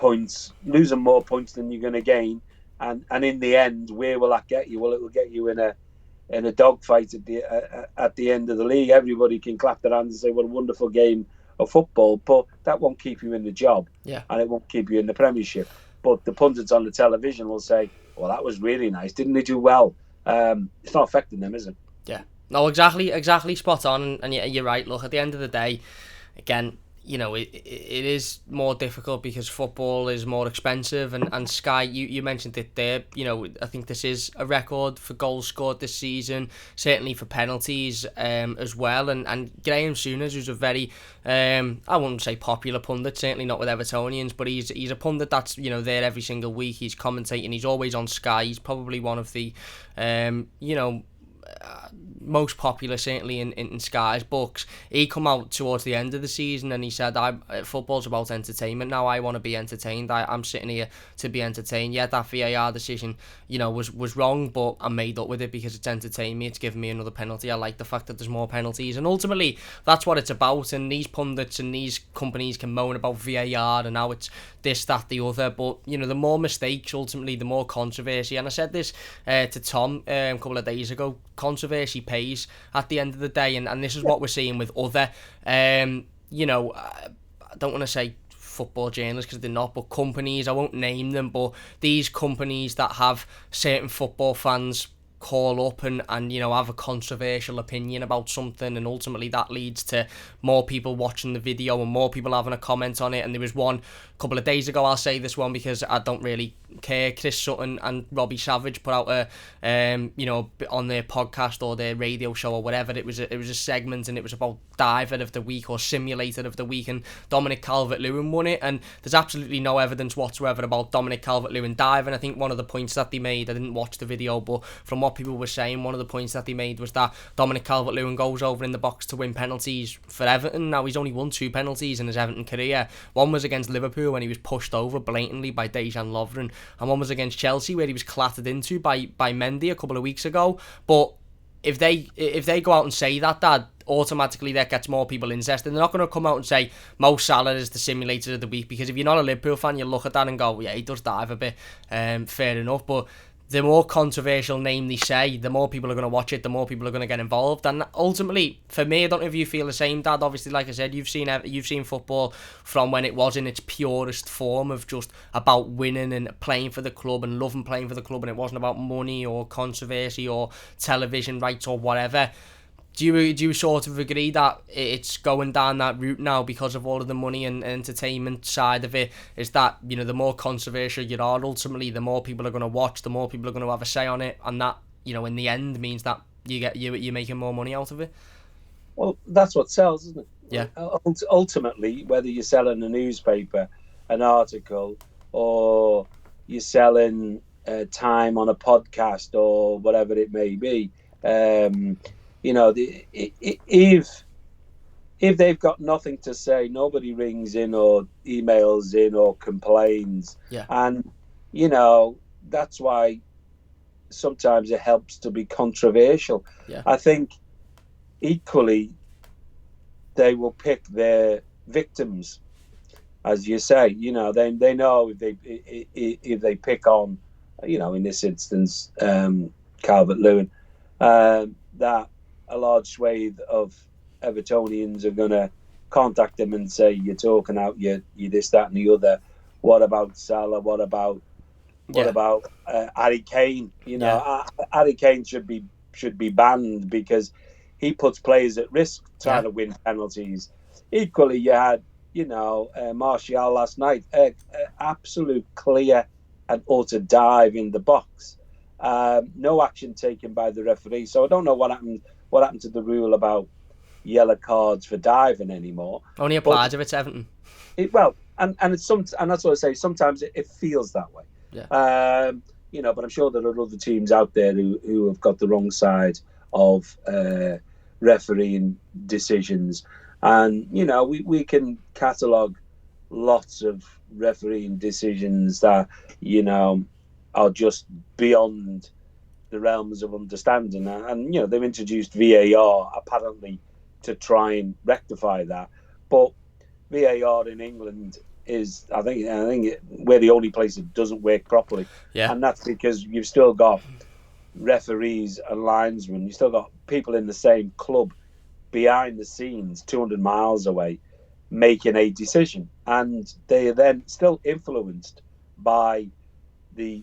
B: more points than you're going to gain. And in the end, where will that get you? Well, it will get you in a dogfight at the end of the league. Everybody can clap their hands and say, "What a wonderful game of football," but that won't keep you in the job, and it won't keep you in the Premiership. But the pundits on the television will say, "Well, that was really nice. Didn't they do well?" It's not affecting them, is it?
A: Yeah. No, exactly spot on, and you're right. Look, at the end of the day, again, it is more difficult because football is more expensive, and Sky, you mentioned it there, I think this is a record for goals scored this season, certainly for penalties as well, and Graham Souness, who's a very, I wouldn't say popular pundit, certainly not with Evertonians, but he's a pundit that's, there every single week, he's commentating, he's always on Sky, he's probably one of the, most popular, certainly in Sky's books. He come out towards the end of the season and he said, football's about entertainment now. I want to be entertained. I'm sitting here to be entertained. Yeah, that VAR decision, was wrong, but I'm made up with it because it's entertained me. It's given me another penalty. I like the fact that there's more penalties, and ultimately that's what it's about. And these pundits and these companies can moan about VAR and how it's this, that, the other, but the more mistakes, ultimately the more controversy. And I said this to Tom a couple of days ago, controversy pays at the end of the day, and this is what we're seeing with other I don't want to say football journalists because they're not, but companies, I won't name them, but these companies that have certain football fans call up and have a controversial opinion about something, and ultimately that leads to more people watching the video and more people having a comment on it. And there was one a couple of days ago, I'll say this one because I don't really care, Chris Sutton and Robbie Savage put out a on their podcast or their radio show or whatever, it was a segment, and it was about diver of the week or simulator of the week, and Dominic Calvert-Lewin won it. And there's absolutely no evidence whatsoever about Dominic Calvert-Lewin diving. I think one of the points that they made, I didn't watch the video, but from what people were saying, one of the points that they made was that Dominic Calvert-Lewin goes over in the box to win penalties for Everton. Now, he's only won 2 penalties in his Everton career. One was against Liverpool when he was pushed over blatantly by Dejan Lovren, and one was against Chelsea where he was clattered into by Mendy a couple of weeks ago. But if they go out and say that automatically that gets more people interested. They're not going to come out and say Mo Salah is the simulator of the week, because if you're not a Liverpool fan, you look at that and go, yeah, he does dive a bit, fair enough. But the more controversial name they say, the more people are going to watch it, the more people are going to get involved. And ultimately, for me, I don't know if you feel the same, Dad. Obviously, like I said, you've seen football from when it was in its purest form of just about winning and playing for the club and loving playing for the club, and it wasn't about money or controversy or television rights or whatever. Do you sort of agree that it's going down that route now because of all of the money and entertainment side of it? Is that, the more controversial you are, ultimately the more people are going to watch, the more people are going to have a say on it, and that, in the end means that you're making more money out of it?
B: Well, that's what sells, isn't it?
A: Yeah.
B: Ultimately, whether you're selling a newspaper, an article, or you're selling time on a podcast or whatever it may be, if they've got nothing to say, nobody rings in or emails in or complains.
A: Yeah.
B: And, that's why sometimes it helps to be controversial.
A: Yeah.
B: I think equally they will pick their victims, as you say. They know if they pick on, in this instance, Calvert-Lewin, that a large swathe of Evertonians are going to contact them and say, you're talking out, you this, that, and the other. What about Salah? What about Harry Kane? Harry Kane should be banned because he puts players at risk trying to win penalties. Equally, you had Martial last night, absolute clear and utter dive in the box. No action taken by the referee. So I don't know what happened to the rule about yellow cards for diving anymore.
A: Only applies if it's Everton.
B: And that's what I say. Sometimes it feels that way.
A: Yeah.
B: But I'm sure there are other teams out there who have got the wrong side of refereeing decisions, and we can catalogue lots of refereeing decisions that are just beyond the realms of understanding. And they've introduced VAR apparently to try and rectify that. But VAR in England is, I think we're the only place it doesn't work properly.
A: Yeah.
B: And that's because you've still got referees and linesmen. You've still got people in the same club behind the scenes, 200 miles away, making a decision. And they are then still influenced by the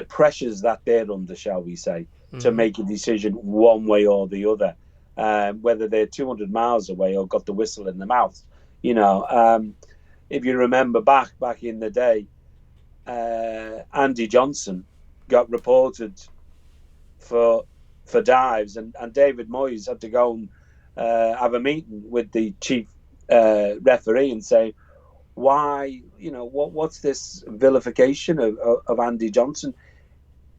B: pressures that they're under, shall we say, to make a decision one way or the other, whether they're 200 miles away or got the whistle in the mouth. If you remember back in the day, Andy Johnson got reported for dives, and David Moyes had to go and have a meeting with the chief referee and say, why, what's this vilification of Andy Johnson?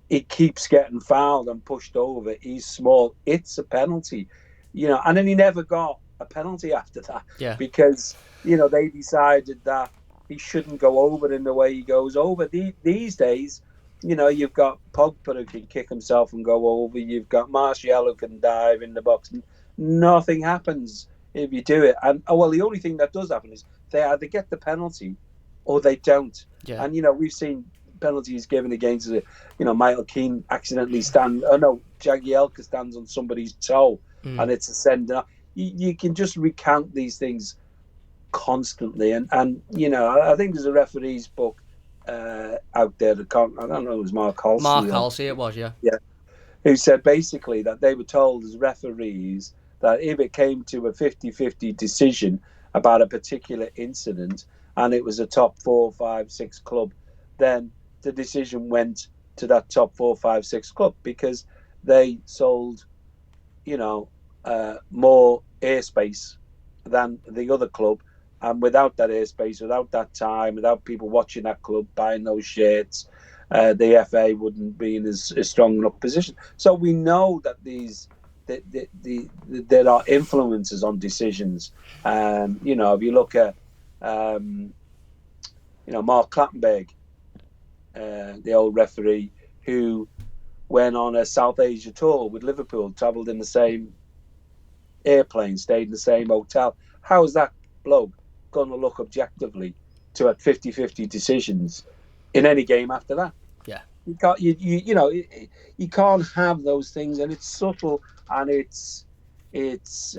B: He keeps getting fouled and pushed over. He's small. It's a penalty, and then he never got a penalty after that.
A: Yeah.
B: Because, they decided that he shouldn't go over in the way he goes over. These days, you've got Pogba who can kick himself and go over. You've got Martial who can dive in the box. Nothing happens if you do it. And, the only thing that does happen is they either get the penalty or they don't.
A: Yeah.
B: And, we've seen penalties given against Michael Keane accidentally Jagielka stands on somebody's toe and it's a send. You can just recount these things constantly. And I think there's a referee's book out there. I don't know, it was Mark Halsey.
A: Mark Halsey, it was, yeah.
B: Yeah, who said basically that they were told as referees that if it came to a 50-50 decision about a particular incident and it was a top 4, 5, 6 club, then the decision went to that top 4, 5, 6 club because they sold, more airspace than the other club. And without that airspace, without that time, without people watching that club, buying those shirts, the FA wouldn't be in as strong enough position. So we know that there are influences on decisions. If you look at Mark Clattenburg, the old referee who went on a South Asia tour with Liverpool, travelled in the same airplane, stayed in the same hotel. How is that bloke going to look objectively to at 50-50 decisions in any game after that?
A: Yeah.
B: You can't have those things, and it's subtle, and it's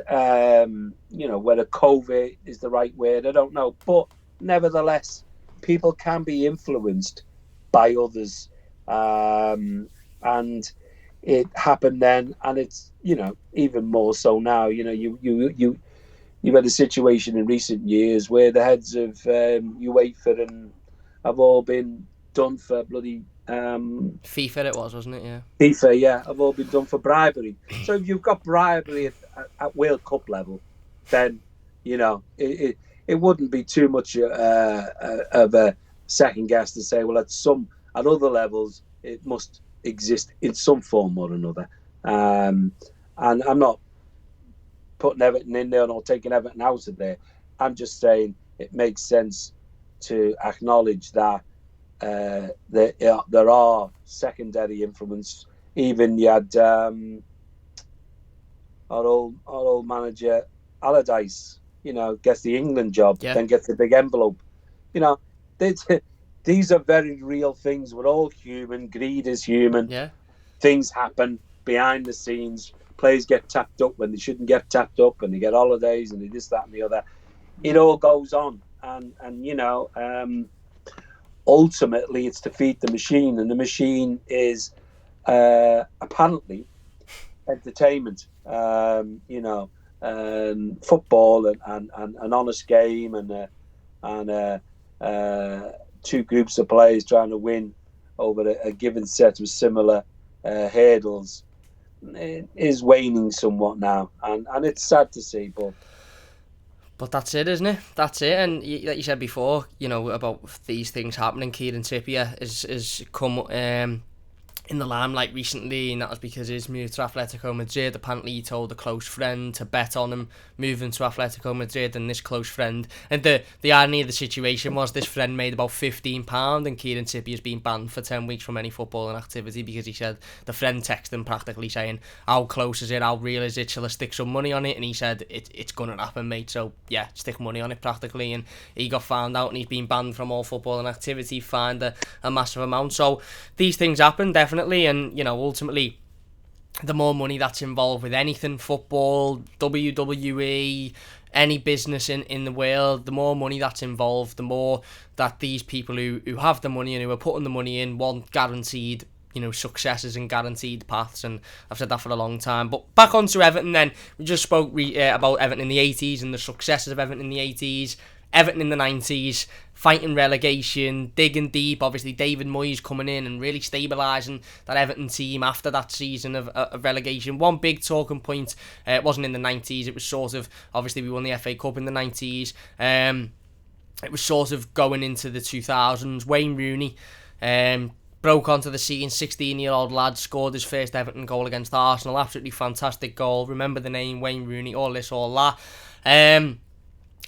B: whether covert is the right word, I don't know, but nevertheless, people can be influenced by others, and it happened then, and it's even more so now. You've had a situation in recent years where the heads of UEFA and have all been done for bloody
A: FIFA it was, wasn't it? Yeah.
B: FIFA, yeah, have all been done for bribery. So if you've got bribery at World Cup level, then it wouldn't be too much of a second guess to say, well, at other levels it must exist in some form or another. And I'm not putting Everton in there or taking Everton out of there. I'm just saying it makes sense to acknowledge that there are secondary influence. Even you had our old manager Allardyce, gets the England job, then gets a big envelope. These are very real things. We're all human. Greed is human.
A: Yeah.
B: Things happen behind the scenes. Players get tapped up when they shouldn't get tapped up, and they get holidays, and they this, that, and the other. It all goes on, and ultimately it's to feed the machine, and the machine is apparently entertainment. Football and an honest game, and two groups of players trying to win over a given set of similar hurdles is waning somewhat now, and it's sad to see,
A: but that's it, isn't it? That's it. And like you said before, about these things happening, Kieran Tierney has come in the limelight recently, and that was because his move to Atletico Madrid. Apparently he told a close friend to bet on him moving to Atletico Madrid, and this close friend, and the irony of the situation was this friend made about £15 and Kieran Tierney has been banned for 10 weeks from any footballing activity because he said the friend texted him practically saying, how close is it, how real is it, shall I stick some money on it? And he said, it's gonna happen, mate, so yeah, stick money on it practically. And he got found out and he's been banned from all footballing activity, fined a massive amount. So these things happen, definitely. And ultimately the more money that's involved with anything, football, WWE, any business in the world, the more money that's involved, the more that these people who have the money and who are putting the money in want guaranteed successes and guaranteed paths. And I've said that for a long time. But back onto Everton then. We just spoke about Everton in the 80s and the successes of Everton in the 80s. Everton in the 90s, fighting relegation, digging deep. Obviously, David Moyes coming in and really stabilising that Everton team after that season of relegation. One big talking point, it wasn't in the 90s. It was sort of, obviously, we won the FA Cup in the 90s. It was sort of going into the 2000s. Wayne Rooney broke onto the scene, 16-year-old lad, scored his first Everton goal against Arsenal. Absolutely fantastic goal. Remember the name, Wayne Rooney, all this, all that.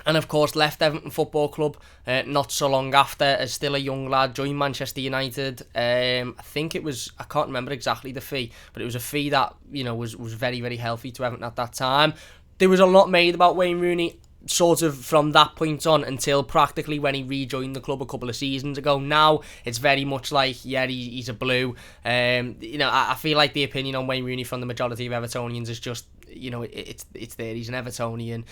A: And of course left Everton Football Club not so long after as still a young lad, joined Manchester United. I think it was, I can't remember exactly the fee, but it was a fee that was very, very healthy to Everton at that time. There was a lot made about Wayne Rooney sort of from that point on until practically when he rejoined the club a couple of seasons ago. Now it's very much like, yeah, he's a blue. I feel like the opinion on Wayne Rooney from the majority of Evertonians is just, it's there, he's an Evertonian.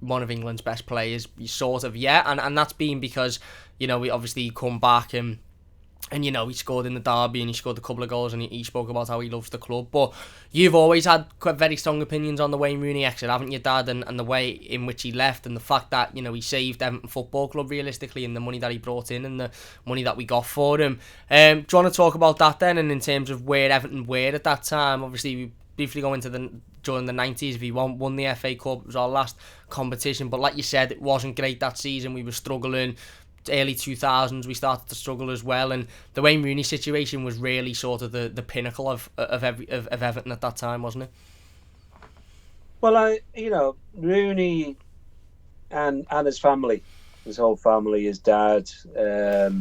A: one of England's best players, sort of, yeah, and that's been because, we obviously come back and he scored in the derby and he scored a couple of goals and he spoke about how he loves the club. But you've always had quite very strong opinions on the Wayne Rooney exit, haven't you, Dad? And the way in which he left and the fact that, he saved Everton Football Club realistically, and the money that he brought in and the money that we got for him. Do you want to talk about that then, and in terms of where Everton were at that time? Obviously, we briefly go into during the 90s, we won the FA Cup. It was our last competition, but like you said, it wasn't great that season. We were struggling. Early 2000s we started to struggle as well, and the Wayne Rooney situation was really sort of the pinnacle of Everton at that time, wasn't it?
B: Well, Rooney and his family, his whole family, his dad, they're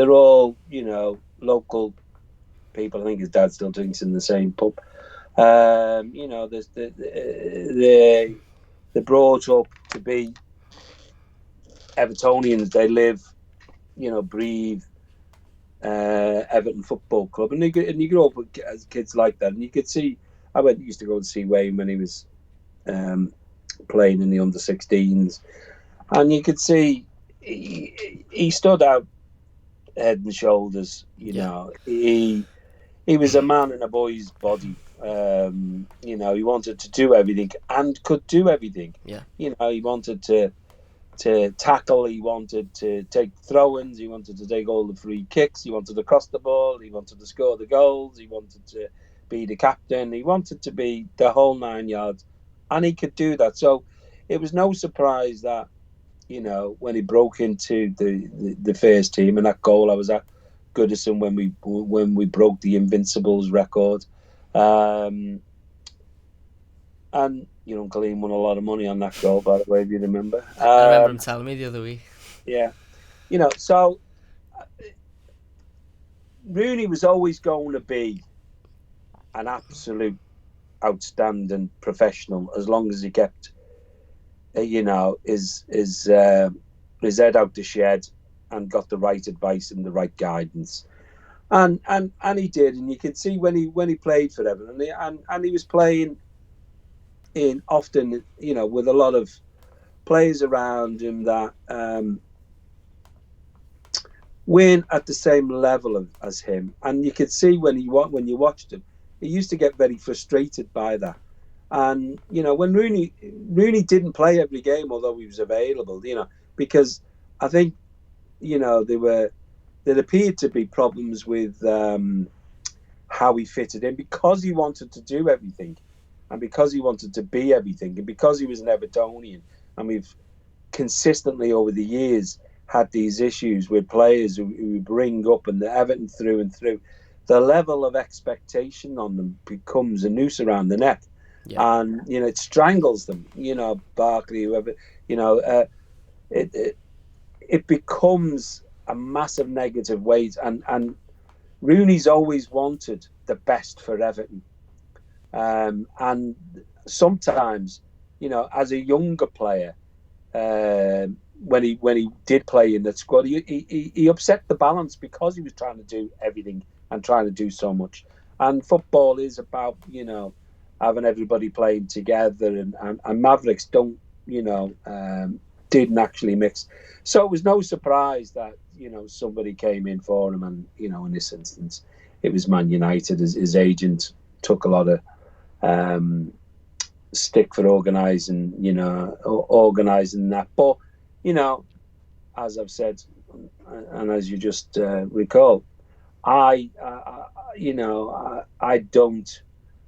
B: all local people. I think his dad still drinks in the same pub. There's they're brought up to be Evertonians. They live, breathe Everton Football Club, and you grow up as kids like that, and you could see. Used to go and see Wayne when he was playing in the under-16s, and you could see he stood out head and shoulders. He was a man in a boy's body. He wanted to do everything and could do everything.
A: Yeah.
B: He wanted to tackle, he wanted to take throw-ins, he wanted to take all the free kicks, he wanted to cross the ball, he wanted to score the goals, he wanted to be the captain, he wanted to be the whole 9 yards, and he could do that. So it was no surprise that, when he broke into the first team, and that goal, I was at Goodison when we broke the Invincibles record. And your Uncle Ian won a lot of money on that goal, by the way, if you remember.
A: I remember him telling me the other week.
B: Yeah. So Rooney was always going to be an absolute outstanding professional as long as he kept, his head out the shed and got the right advice and the right guidance. And he did, and you could see when he played for Everton, and he was playing in often, with a lot of players around him that weren't at the same level as him, and you could see when you watched him, he used to get very frustrated by that. And when Rooney didn't play every game, although he was available, because I think there appeared to be problems with how he fitted in, because he wanted to do everything. And because he wanted to be everything, and because he was an Evertonian, and we've consistently over the years had these issues with players who bring up, and the Everton through and through, the level of expectation on them becomes a noose around the neck, and it strangles them. Barkley, whoever, it becomes a massive negative weight, and Rooney's always wanted the best for Everton. And sometimes, as a younger player, when he did play in that squad, he upset the balance because he was trying to do everything and trying to do so much. And football is about, having everybody playing together, and Mavericks didn't actually mix. So it was no surprise that, somebody came in for him, and, in this instance, it was Man United. His agent took a lot of stick for organising that. But, as I've said, and as you just recall, I don't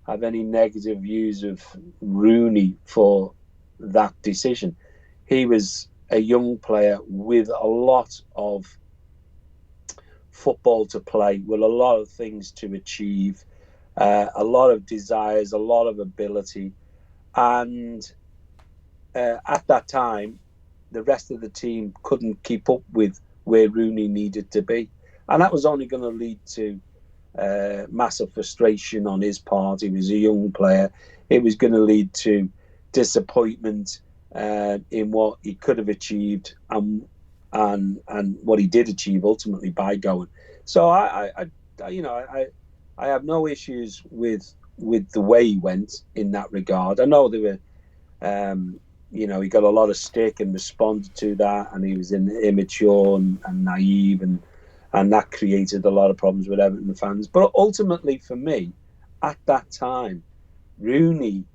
B: have any negative views of Rooney for that decision. He was a young player with a lot of football to play, with a lot of things to achieve, a lot of desires, a lot of ability. And at that time, the rest of the team couldn't keep up with where Rooney needed to be. And that was only going to lead to massive frustration on his part. He was a young player. It was going to lead to disappointment in what he could have achieved and what he did achieve ultimately by going. So I have no issues with the way he went in that regard. I know there were he got a lot of stick and responded to that, and he was immature and naive, and that created a lot of problems with Everton fans. But ultimately, for me, at that time, Rooney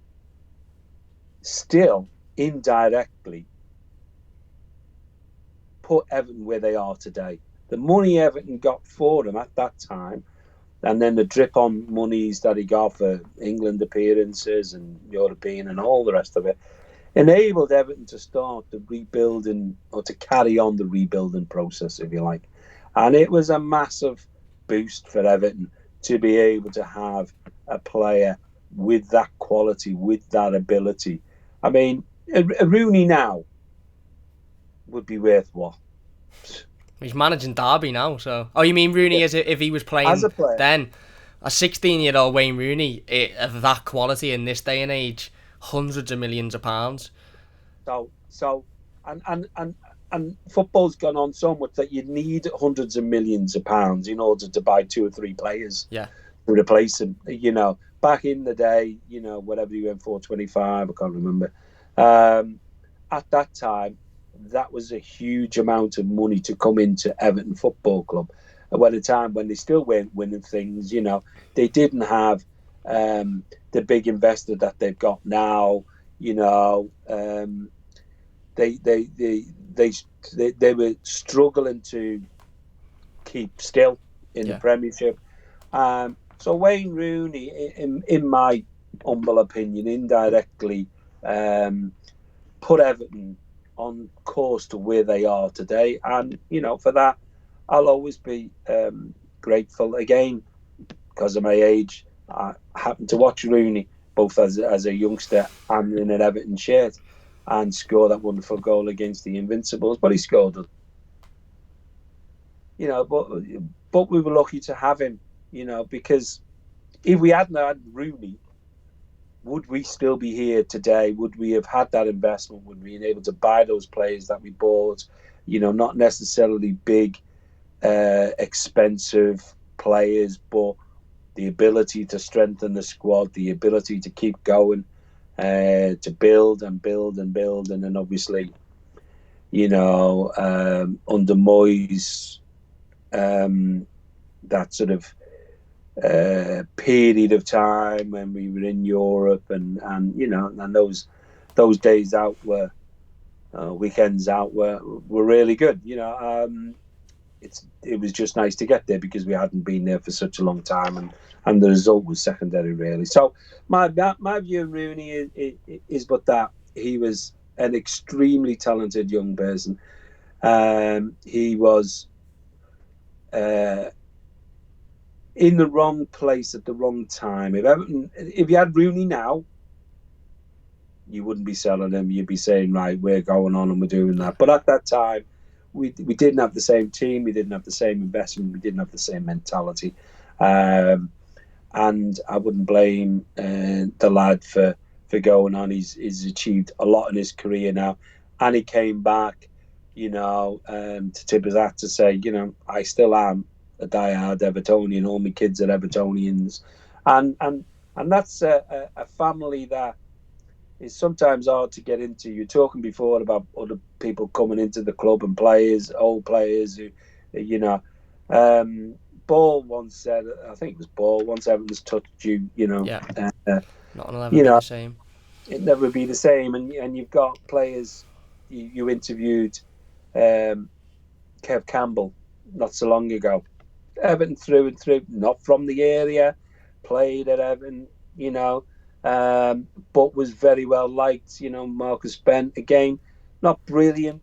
B: still indirectly put Everton where they are today. The money Everton got for him at that time, and then the drip on monies that he got for England appearances and European and all the rest of it, enabled Everton to start the rebuilding, or to carry on the rebuilding process, if you like. And it was a massive boost for Everton to be able to have a player with that quality, with that ability. I mean, a Rooney now would be worth what?
A: He's managing Derby now, so... Oh, you mean Rooney as if he was
B: As
A: playing
B: a player.
A: then? A 16-year-old Wayne Rooney of that quality in this day and age, hundreds of millions of pounds.
B: So, and football's gone on so much that you need hundreds of millions of pounds in order to buy 2 or 3 players
A: Yeah.
B: to replace him. Back in the day, whatever he went for, 25, I can't remember. At that time, that was a huge amount of money to come into Everton Football Club. At a time when they still weren't winning things, they didn't have the big investor that they've got now. They were struggling to keep still in the Premiership. So Wayne Rooney, in my humble opinion, indirectly put Everton on course to where they are today, and for that, I'll always be grateful. Again, because of my age, I happened to watch Rooney both as a youngster and in an Everton shirt, and score that wonderful goal against the Invincibles. But he scored it. But we were lucky to have him, because if we hadn't had Rooney, would we still be here today? Would we have had that investment? Would we have been able to buy those players that we bought? Not necessarily big, expensive players, but the ability to strengthen the squad, the ability to keep going, to build and build and build. And then obviously, under Moyes, that sort of period of time when we were in Europe, and those days out were weekends out were really good. It was just nice to get there because we hadn't been there for such a long time, and the result was secondary, really. So my view of Rooney is but that he was an extremely talented young person. He was in the wrong place at the wrong time. If you had Rooney now, you wouldn't be selling him. You'd be saying, right, we're going on and we're doing that. But at that time, we didn't have the same team. We didn't have the same investment. We didn't have the same mentality. And I wouldn't blame the lad for going on. He's achieved a lot in his career now. And he came back, to tip his hat to say, I still am a diehard Evertonian. All my kids are Evertonians. And that's a family that is sometimes hard to get into. You're talking before about other people coming into the club and old players who, Ball once said, I think it was Ball once, Evans touched you,
A: Yeah. Not gonna ever be the same.
B: It'd never be the same. And you've got players, you interviewed Kev Campbell not so long ago. Everton through and through, not from the area, played at Everton, but was very well liked. Marcus Bent, again, not brilliant,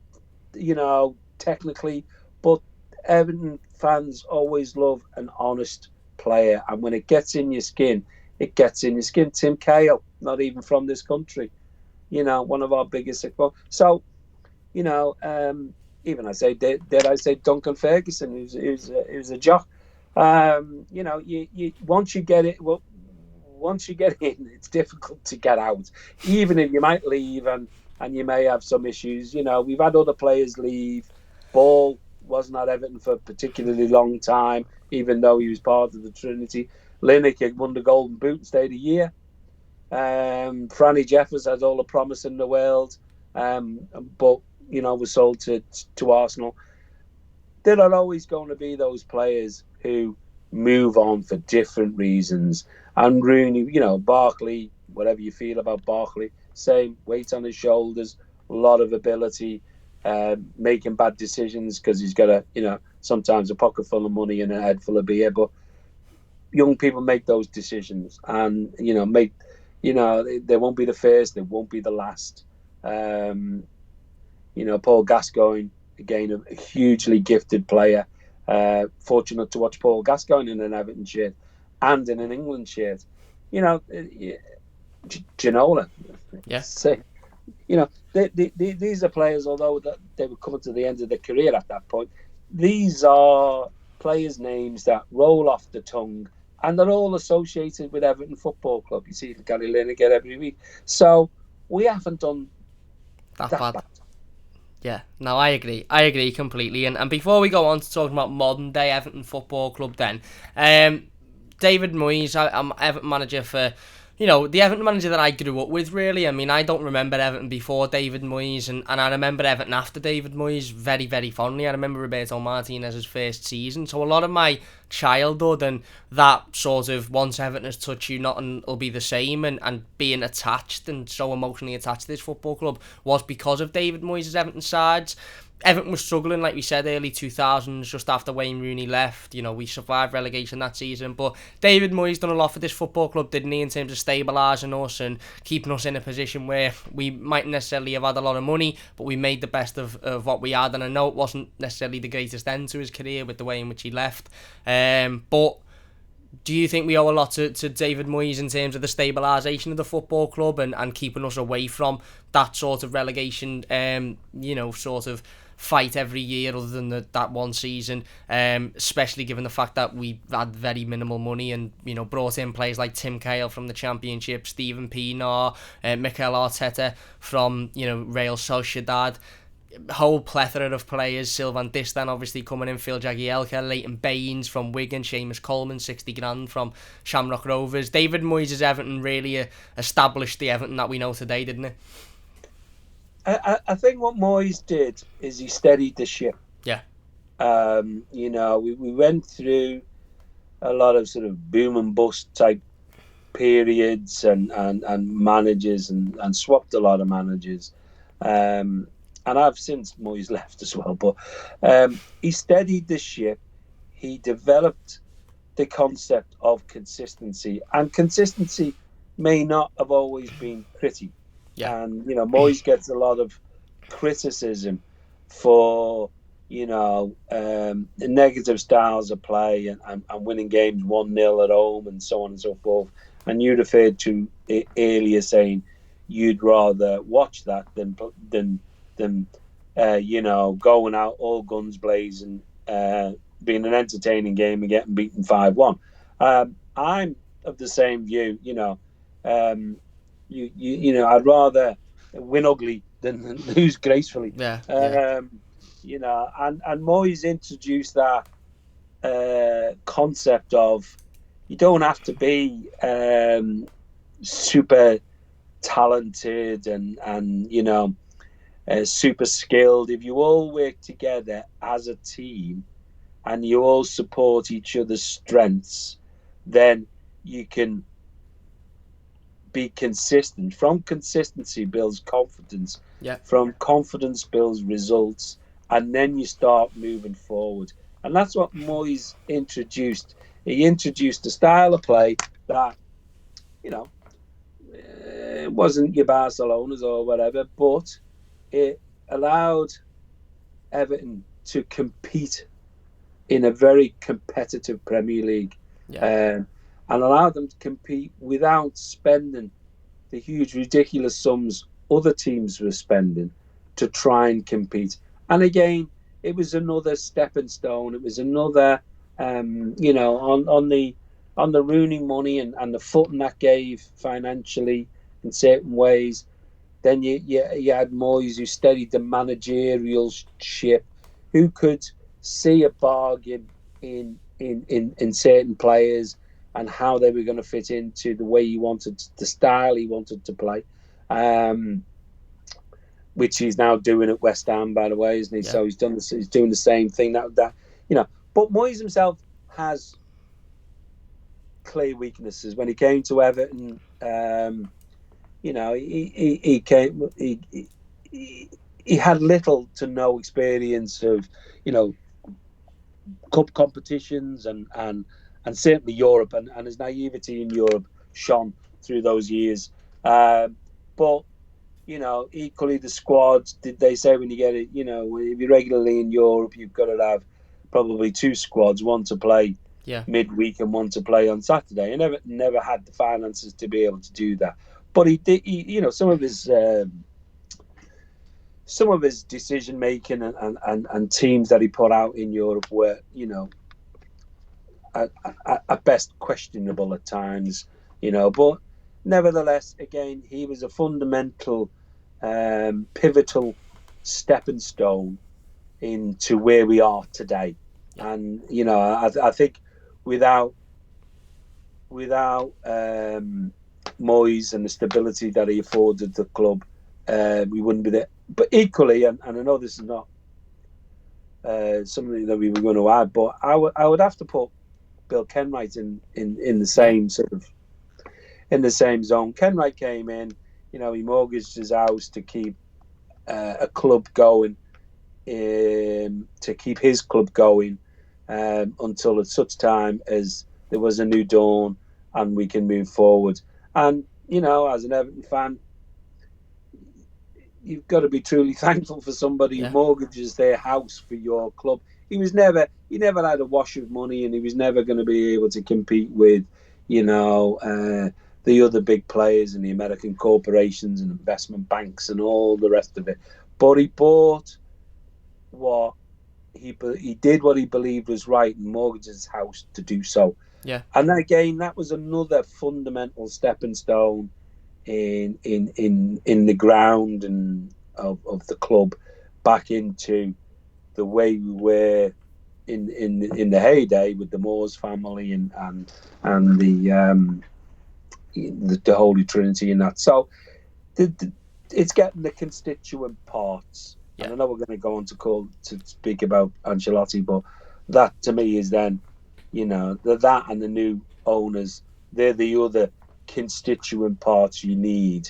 B: technically, but Everton fans always love an honest player, and when it gets in your skin, it gets in your skin. Tim Cahill, not even from this country, one of our biggest. So, even I say, did I say Duncan Ferguson, who's a jock. You once you get it, well, once you get in, it's difficult to get out. Even if you might leave and you may have some issues. We've had other players leave. Ball wasn't at Everton for a particularly long time, even though he was part of the Trinity. Lineker won the Golden Boot and stayed a year. Franny Jeffers has all the promise in the world. but was sold to Arsenal. There are always going to be those players who move on for different reasons. And Rooney, Barkley, whatever you feel about Barkley, same weight on his shoulders, a lot of ability, making bad decisions because he's got sometimes a pocket full of money and a head full of beer. But young people make those decisions, and they won't be the first, they won't be the last. Paul Gascoigne, again, a hugely gifted player. Fortunate to watch Paul Gascoigne in an Everton shirt and in an England shirt. Ginola.
A: Yeah.
B: These are players, although they were coming to the end of their career at that point, these are players' names that roll off the tongue, and they're all associated with Everton Football Club. You see Gary Lineker every week. So we haven't done that bad.
A: Yeah, no, I agree. I agree completely. And before we go on to talking about modern day Everton Football Club, then, David Moyes, I'm Everton manager for, the Everton manager that I grew up with, really. I mean, I don't remember Everton before David Moyes, and I remember Everton after David Moyes very, very fondly. I remember Roberto Martinez's first season. So a lot of my childhood and that sort of, once Everton has touched you, nothing will be the same, and being attached and so emotionally attached to this football club was because of David Moyes' Everton sides. Everton was struggling, like we said, early 2000s, just after Wayne Rooney left. We survived relegation that season, but David Moyes done a lot for this football club, didn't he, in terms of stabilising us and keeping us in a position where we mightn't necessarily have had a lot of money, but we made the best of what we had. And I know it wasn't necessarily the greatest end to his career with the way in which he left, but do you think we owe a lot to David Moyes in terms of the stabilisation of the football club and keeping us away from that sort of relegation, sort of fight every year other than that one season, especially given the fact that we had very minimal money and, brought in players like Tim Cahill from the Championship, Steven Pienaar, Mikel Arteta from, Real Sociedad, whole plethora of players, Sylvain Distin obviously coming in, Phil Jagielka, Leighton Baines from Wigan, Seamus Coleman, 60 grand from Shamrock Rovers. David Moyes' Everton really established the Everton that we know today, didn't it?
B: I think what Moyes did is he steadied the ship.
A: Yeah.
B: We went through a lot of sort of boom and bust type periods and managers and swapped a lot of managers. And I've since Moyes left as well, but he steadied the ship. He developed the concept of consistency, and consistency may not have always been pretty.
A: Yeah.
B: And, Moyes gets a lot of criticism for, the negative styles of play and winning games 1-0 at home and so on and so forth. And you referred to it earlier saying you'd rather watch that than going out all guns blazing, being an entertaining game and getting beaten 5-1. I'm of the same view, I'd rather win ugly than lose gracefully.
A: Yeah.
B: And Moyes introduced that concept of you don't have to be super talented and super skilled. If you all work together as a team and you all support each other's strengths, then you can be consistent. From consistency builds confidence.
A: Yeah.
B: From confidence builds results, and then you start moving forward. And that's what Moyes introduced. He introduced a style of play that, it wasn't your Barcelona's or whatever, but it allowed Everton to compete in a very competitive Premier League.
A: Yeah.
B: And allow them to compete without spending the huge, ridiculous sums other teams were spending to try and compete. And again, it was another stepping stone. It was another, on the Rooney money and the footing that gave financially in certain ways. Then you had Moyes, who steadied the managerial ship, who could see a bargain in certain players and how they were going to fit into the way he wanted, the style he wanted to play. which he's now doing at West Ham, by the way, isn't he?
A: Yeah.
B: So he's doing the same thing. That but Moyes himself has clear weaknesses. When he came to Everton, he came he had little to no experience of cup competitions and certainly Europe, and his naivety in Europe shone through those years. But equally the squad. Did they say when you get it? If you're regularly in Europe, you've got to have probably two squads, one to play midweek and one to play on Saturday. And never had the finances to be able to do that. But he did. Some of his decision making and teams that he put out in Europe were, at best questionable at times. But nevertheless, again, he was a fundamental, pivotal stepping stone into where we are today. And I think without Moyes and the stability that he afforded the club, we wouldn't be there. But equally, and I know this is not something that we were going to add, but I would have to put Bill Kenwright in the same sort of in the same zone. Kenwright came in, he mortgaged his house to keep a club going, to keep his club going until at such time as there was a new dawn and we can move forward. And as an Everton fan, you've got to be truly thankful for somebody who mortgages their house for your club. He never had a wash of money, and he was never going to be able to compete with, the other big players and the American corporations and investment banks and all the rest of it. But he bought what he did what he believed was right and mortgaged his house to do so.
A: Yeah.
B: And again, that was another fundamental stepping stone in the ground and of the club back into the way we were in the heyday with the Moores family and the Holy Trinity and that. So it's getting the constituent parts. Yeah. And I know we're going to go on to speak about Ancelotti, but that to me is then, that and the new owners, they're the other constituent parts you need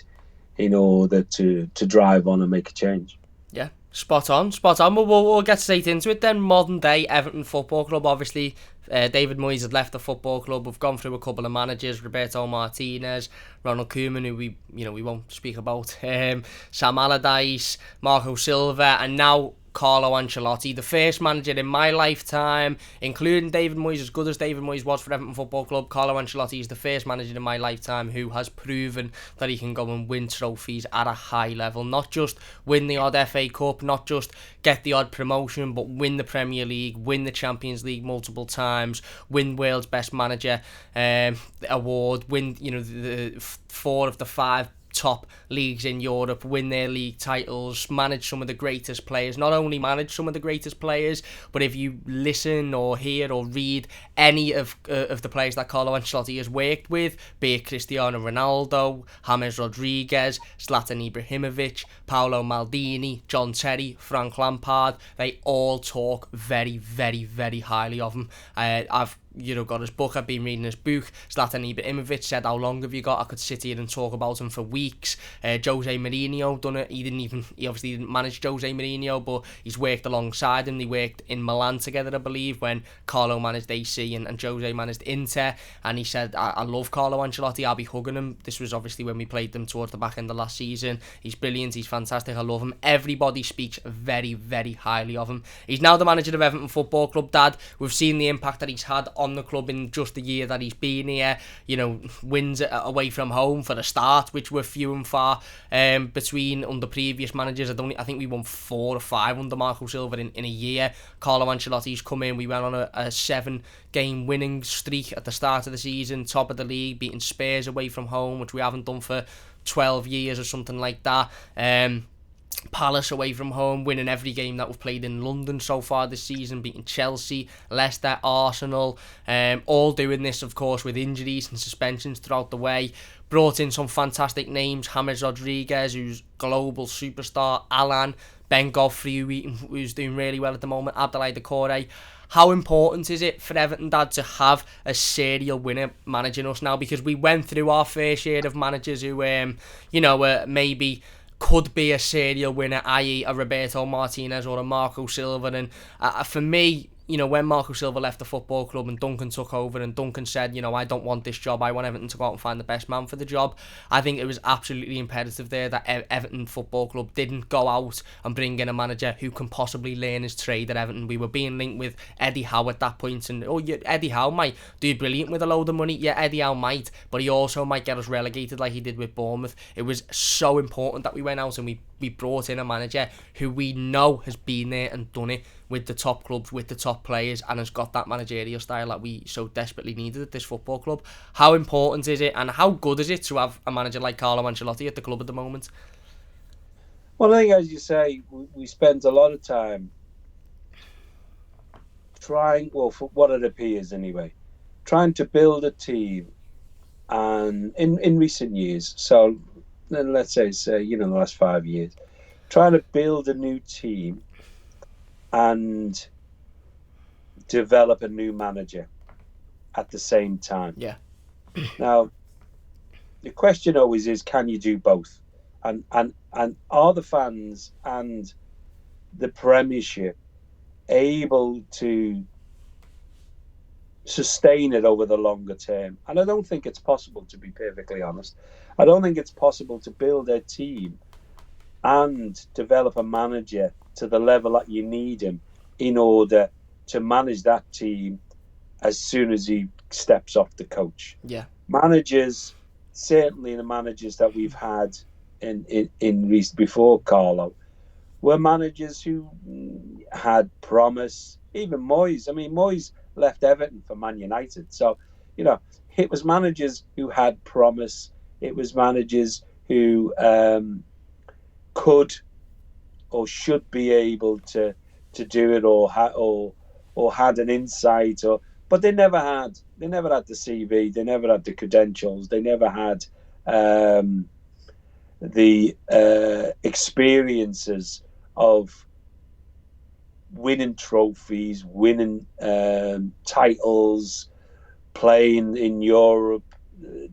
B: in order to drive on and make a change.
A: Yeah, spot on. We'll get straight into it then. Modern day Everton Football Club, obviously. David Moyes had left the football club. We've gone through a couple of managers: Roberto Martinez, Ronald Koeman, who we won't speak about, Sam Allardyce, Marco Silva, and now Carlo Ancelotti, the first manager in my lifetime, including David Moyes. As good as David Moyes was for Everton Football Club, Carlo Ancelotti is the first manager in my lifetime who has proven that he can go and win trophies at a high level. Not just win the odd FA Cup, not just get the odd promotion, but win the Premier League, win the Champions League multiple times, win World's Best Manager award, win the 4 of the 5 top leagues in Europe, win their league titles, manage some of the greatest players. Not only manage some of the greatest players, but if you listen or hear or read any of the players that Carlo Ancelotti has worked with, be it Cristiano Ronaldo, James Rodriguez, Zlatan Ibrahimovic, Paolo Maldini, John Terry, Frank Lampard, they all talk very, very, very highly of him. I've got his book. I've been reading his book. Zlatan Ibrahimovic said, "How long have you got?" I could sit here and talk about him for weeks. Jose Mourinho done it. He obviously didn't manage Jose Mourinho, but he's worked alongside him. They worked in Milan together, I believe, when Carlo managed AC and Jose managed Inter. And he said, I love Carlo Ancelotti. I'll be hugging him. This was obviously when we played them towards the back end of last season. He's brilliant. He's fantastic. I love him. Everybody speaks very, very highly of him. He's now the manager of Everton Football Club, Dad. We've seen the impact that he's had on the club in just the year that he's been here. Wins away from home for the start, which were few and far between under previous managers. I think we won 4 or 5 under Marco Silva in a year. Carlo Ancelotti's come in. We went on a 7-game winning streak at the start of the season, top of the league, beating Spurs away from home, which we haven't done for 12 years or something like that. Palace away from home, winning every game that we've played in London so far this season, beating Chelsea, Leicester, Arsenal, all doing this, of course, with injuries and suspensions throughout the way. Brought in some fantastic names, James Rodriguez, who's global superstar, Alan, Ben Godfrey, who's doing really well at the moment, Abdoulaye Doucouré. How important is it for Everton, Dad, to have a serial winner managing us now? Because we went through our fair share of managers who, maybe could be a serial winner, i.e. a Roberto Martinez or a Marco Silva. And for me, when Marco Silva left the football club and Duncan took over, and Duncan said, I don't want this job, I want Everton to go out and find the best man for the job, I think it was absolutely imperative there that Everton Football Club didn't go out and bring in a manager who can possibly learn his trade at Everton. We were being linked with Eddie Howe at that point, and Eddie Howe might do brilliant with a load of money. Yeah, Eddie Howe might, but he also might get us relegated like he did with Bournemouth. It was so important that we went out and we brought in a manager who we know has been there and done it with the top clubs, with the top players, and has got that managerial style that we so desperately needed at this football club. How important is it, and how good is it to have a manager like Carlo Ancelotti at the club at the moment?
B: Well, I think, as you say, we spent a lot of time trying, well, for what it appears anyway, trying to build a team, and in recent years, so then let's say the last 5 years, trying to build a new team and develop a new manager at the same time.
A: Yeah.
B: Now, the question always is, can you do both? And are the fans and the Premiership able to sustain it over the longer term? And I don't think it's possible, to be perfectly honest. I don't think it's possible to build a team and develop a manager to the level that you need him in order to manage that team as soon as he steps off the coach.
A: Yeah.
B: Managers, certainly the managers that we've had in recent before Carlo, were managers who had promise. Even Moyes. I mean, Moyes left Everton for Man United. So, it was managers who had promise. It was managers who could or should be able to do it, or had an insight, but they never had the CV, they never had the credentials, they never had the experiences of winning trophies, winning titles, playing in Europe,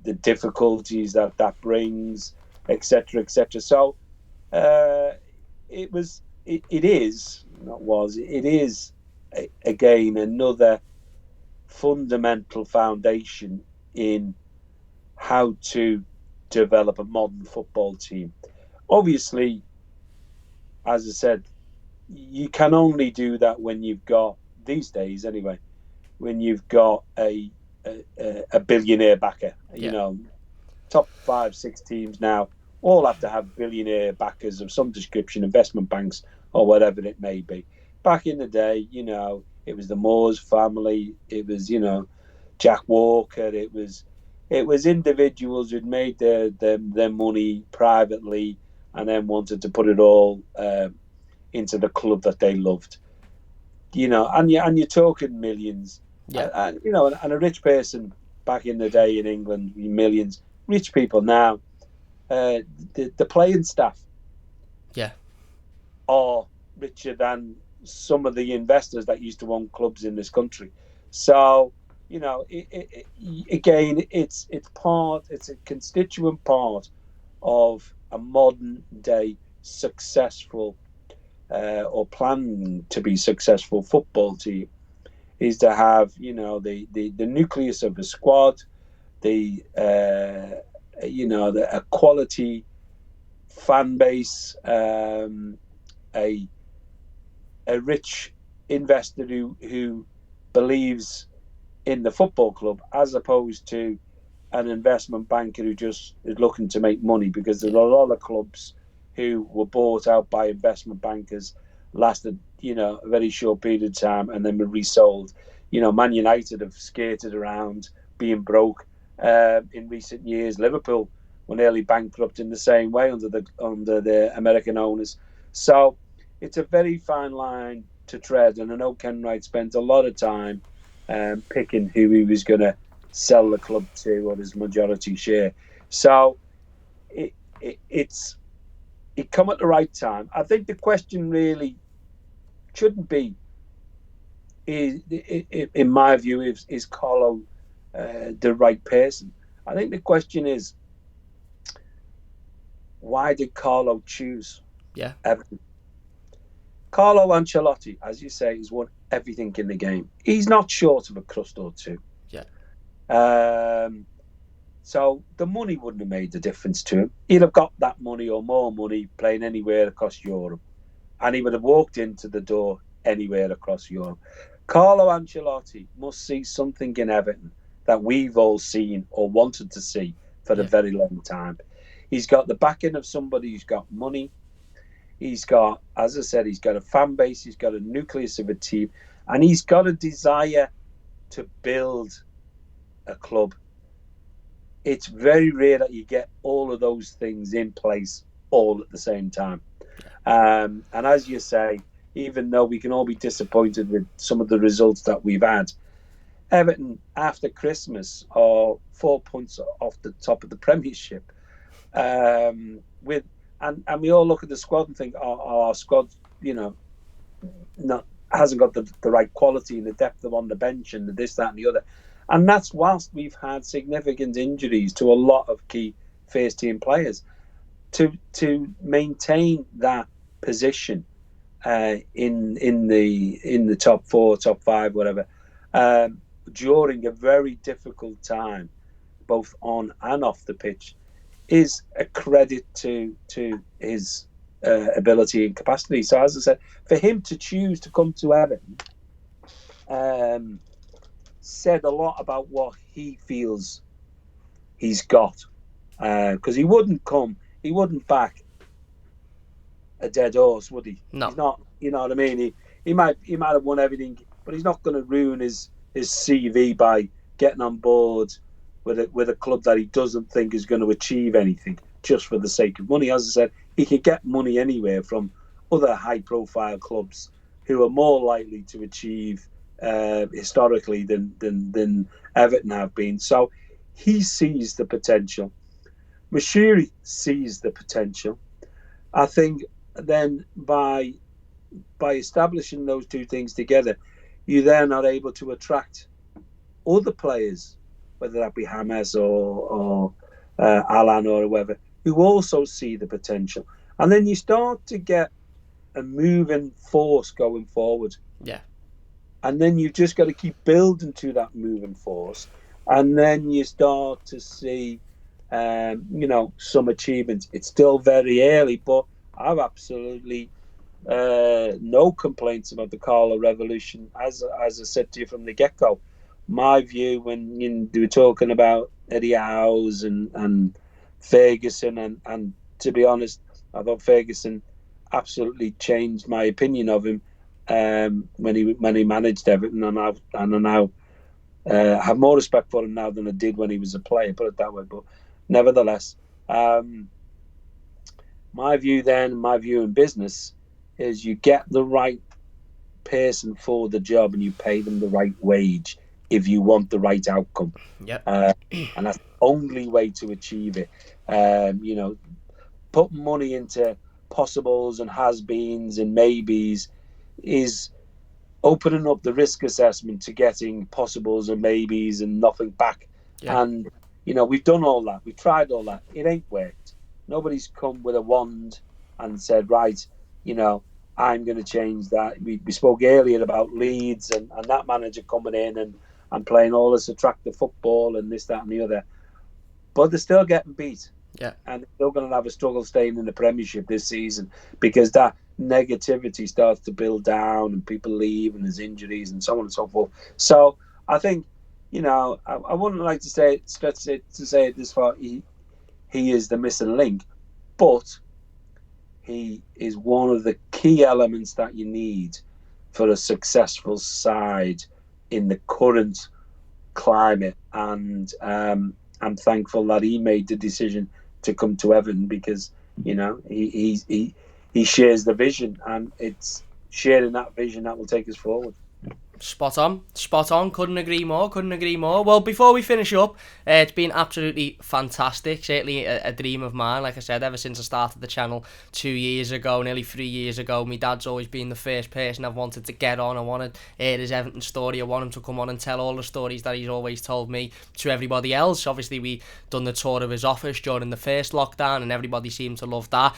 B: the difficulties that brings, etc., etc. So it is again another fundamental foundation in how to develop a modern football team. Obviously, as I said, you can only do that when you've got, these days anyway, when you've got a billionaire backer.
A: Yeah.
B: Top 5-6 teams now all have to have billionaire backers of some description, investment banks or whatever it may be. Back in the day, it was the Moores family, it was, Jack Walker, it was individuals who'd made their money privately and then wanted to put it all into the club that they loved. And you're talking millions.
A: Yeah.
B: And a rich person back in the day in England, millions. Rich people now, the playing staff,
A: Yeah,
B: are richer than some of the investors that used to own clubs in this country. So, again, it's a constituent part of a modern day successful or planning to be successful football team, is to have the nucleus of a squad, the a quality fan base, a rich investor who believes in the football club, as opposed to an investment banker who just is looking to make money, because there's a lot of clubs who were bought out by investment bankers, lasted a very short period of time, and then were resold. Man United have skated around being broke in recent years. Liverpool were nearly bankrupt in the same way under the American owners. So it's a very fine line to tread, and I know Ken Wright spent a lot of time picking who he was going to sell the club to or his majority share. So it's come at the right time. I think the question really shouldn't be, in my view, is Carlo the right person? I think the question is, why did Carlo choose Everton? Carlo Ancelotti, as you say, has won everything in the game. He's not short of a crust or two.
A: Yeah.
B: So the money wouldn't have made the difference to him. He'd have got that money or more money playing anywhere across Europe. And he would have walked into the door anywhere across Europe. Carlo Ancelotti must see something in Everton that we've all seen or wanted to see for a very long time. He's got the backing of somebody who's got money. He's got, as I said, he's got a fan base. He's got a nucleus of a team. And he's got a desire to build a club. It's very rare that you get all of those things in place all at the same time. And as you say, even though we can all be disappointed with some of the results that we've had, Everton after Christmas are 4 points off the top of the Premiership. And we all look at the squad and think, our squad, hasn't got the right quality and the depth of on the bench and the this, that, and the other. And that's whilst we've had significant injuries to a lot of key first team players. To maintain that position in the top 4, top 5, whatever, during a very difficult time, both on and off the pitch, is a credit to his ability and capacity. So, as I said, for him to choose to come to Everton said a lot about what he feels he's got. Because he wouldn't back a dead horse, would he?
A: No.
B: He's not. You know what I mean? He might have won everything, but he's not going to ruin his CV by getting on board with a club that he doesn't think is going to achieve anything just for the sake of money. As I said, he could get money anywhere from other high-profile clubs who are more likely to achieve historically than Everton have been. So he sees the potential. Mashiri sees the potential. I think then by establishing those two things together, you then are able to attract other players, whether that be James or Alan or whoever, who also see the potential. And then you start to get a moving force going forward.
A: Yeah.
B: And then you've just got to keep building to that moving force. And then you start to see, some achievements. It's still very early, but I've absolutely no complaints about the Carlo Revolution. As I said to you from the get-go, my view when they were talking about Eddie Howe's and Ferguson, and to be honest, I thought Ferguson absolutely changed my opinion of him when he managed Everton, and I now have more respect for him now than I did when he was a player, put it that way. But nevertheless, my view in business is you get the right person for the job and you pay them the right wage if you want the right outcome.
A: Yep.
B: And that's the only way to achieve it. Put money into possibles and has-beens and maybes is opening up the risk assessment to getting possibles and maybes and nothing back.
A: Yeah.
B: And, we've done all that. We've tried all that. It ain't worked. Nobody's come with a wand and said, right, I'm going to change that. We spoke earlier about Leeds and that manager coming in and playing all this attractive football and this, that and the other. But they're still getting beat.
A: Yeah.
B: And they're still going to have a struggle staying in the Premiership this season because that negativity starts to build down and people leave and there's injuries and so on and so forth. So I think, I wouldn't like to say it this far. He is the missing link, but he is one of the key elements that you need for a successful side in the current climate. And I'm thankful that he made the decision to come to Everton because he shares the vision, and it's sharing that vision that will take us forward.
A: Spot on. Couldn't agree more. Well, before we finish up, it's been absolutely fantastic. Certainly a dream of mine. Like I said, ever since I started the channel 2 years ago, nearly 3 years ago, my dad's always been the first person I've wanted to get on. I wanted to hear his Everton story. I want him to come on and tell all the stories that he's always told me to everybody else. Obviously, we done the tour of his office during the first lockdown, and everybody seemed to love that.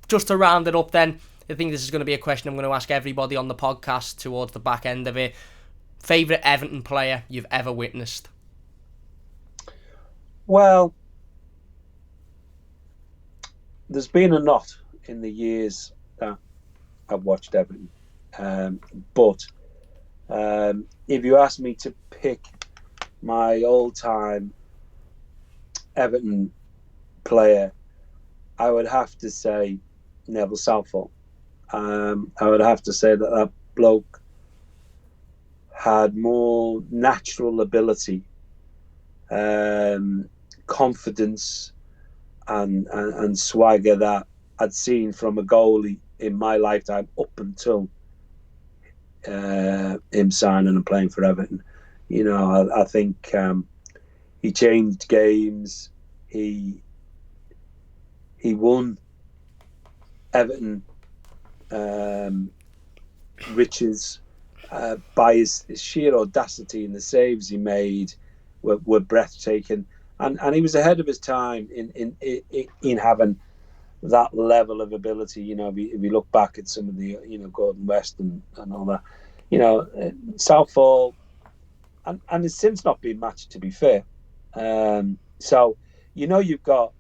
A: Just to round it up then, I think this is going to be a question I'm going to ask everybody on the podcast towards the back end of it. Favourite Everton player you've ever witnessed?
B: Well, there's been a lot in the years that I've watched Everton. But if you ask me to pick my all-time Everton player, I would have to say Neville Southall. I would have to say that bloke had more natural ability, confidence, and swagger that I'd seen from a goalie in my lifetime up until him signing and playing for Everton. I think he changed games. He won Everton riches by his sheer audacity, and the saves he made were breathtaking. And he was ahead of his time in having that level of ability. If you look back at some of the Gordon West and all that, Southall, and it's since not been matched, to be fair. So you've got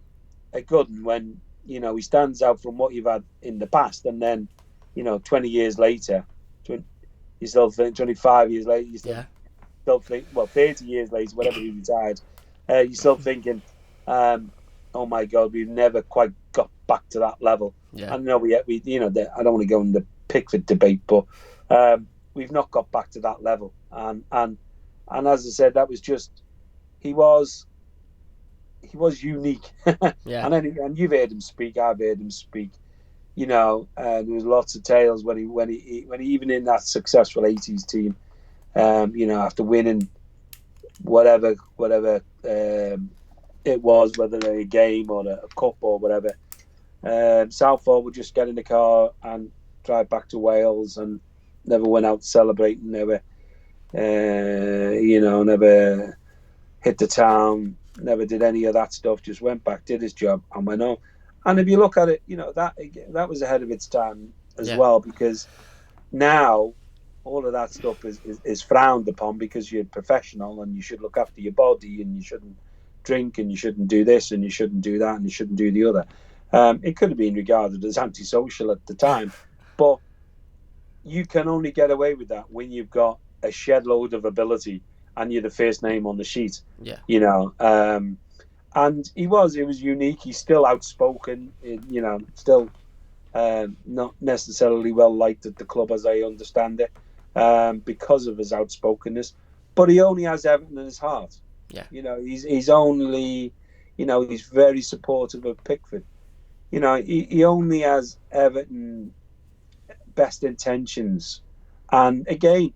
B: a good one when he stands out from what you've had in the past, and then 20 years later, you still think 25 years later, you still think, 30 years later, whenever he retired, you're still thinking, oh my God, we've never quite got back to that level.
A: Yeah.
B: I know I don't want to go in the Pickford debate, but we've not got back to that level. And as I said, that was just, he was unique.
A: Yeah.
B: And you've heard him speak. I've heard him speak. There was lots of tales when he even in that successful '80s team, after winning whatever it was, whether a game or a cup or whatever, Southall would just get in the car and drive back to Wales and never went out celebrating, never hit the town, never did any of that stuff, just went back, did his job and went on. And if you look at it, that was ahead of its time as well, because now all of that stuff is frowned upon because you're professional and you should look after your body and you shouldn't drink and you shouldn't do this and you shouldn't do that and you shouldn't do the other. It could have been regarded as antisocial at the time, but you can only get away with that when you've got a shed load of ability and you're the first name on the sheet. And he was unique. He's still outspoken, still not necessarily well liked at the club, as I understand it, because of his outspokenness. But he only has Everton in his heart.
A: Yeah.
B: He's only, he's very supportive of Pickford. He only has Everton best intentions. And again,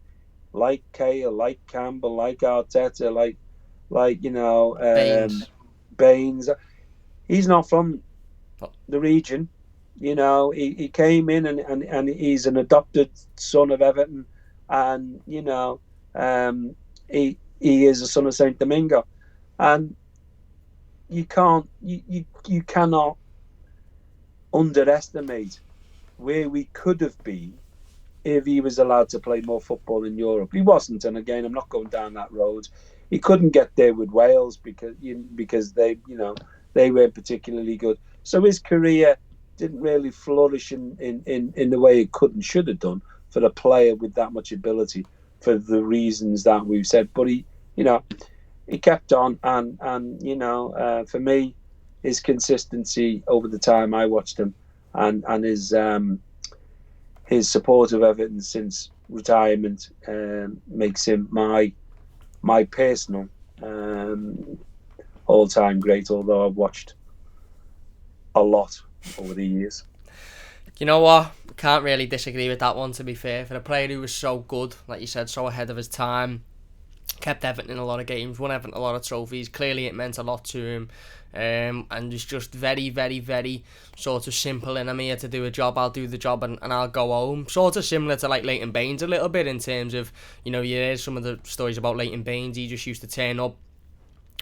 B: like Cahill, like Campbell, like Arteta, like Baines. He's not from the region. He came in and he's an adopted son of Everton, and he is a son of Saint Domingo, and you cannot underestimate where we could have been if he was allowed to play more football in Europe. He wasn't, and again, I'm not going down that road. He couldn't get there with Wales because they weren't particularly good. So his career didn't really flourish in the way it could and should have done for a player with that much ability, for the reasons that we've said. But he kept on, and for me, his consistency over the time I watched him, and his support of Everton since retirement makes him my personal all-time great. Although I've watched a lot over the years.
A: You know what? Can't really disagree with that one, to be fair. For a player who was so good, like you said, so ahead of his time, kept Everton in a lot of games, won Everton a lot of trophies. Clearly it meant a lot to him. And it's just very, very, very sort of simple. And I'm here to do a job, I'll do the job and I'll go home. Sort of similar to like Leighton Baines a little bit in terms of, you know, you hear some of the stories about Leighton Baines. He just used to turn up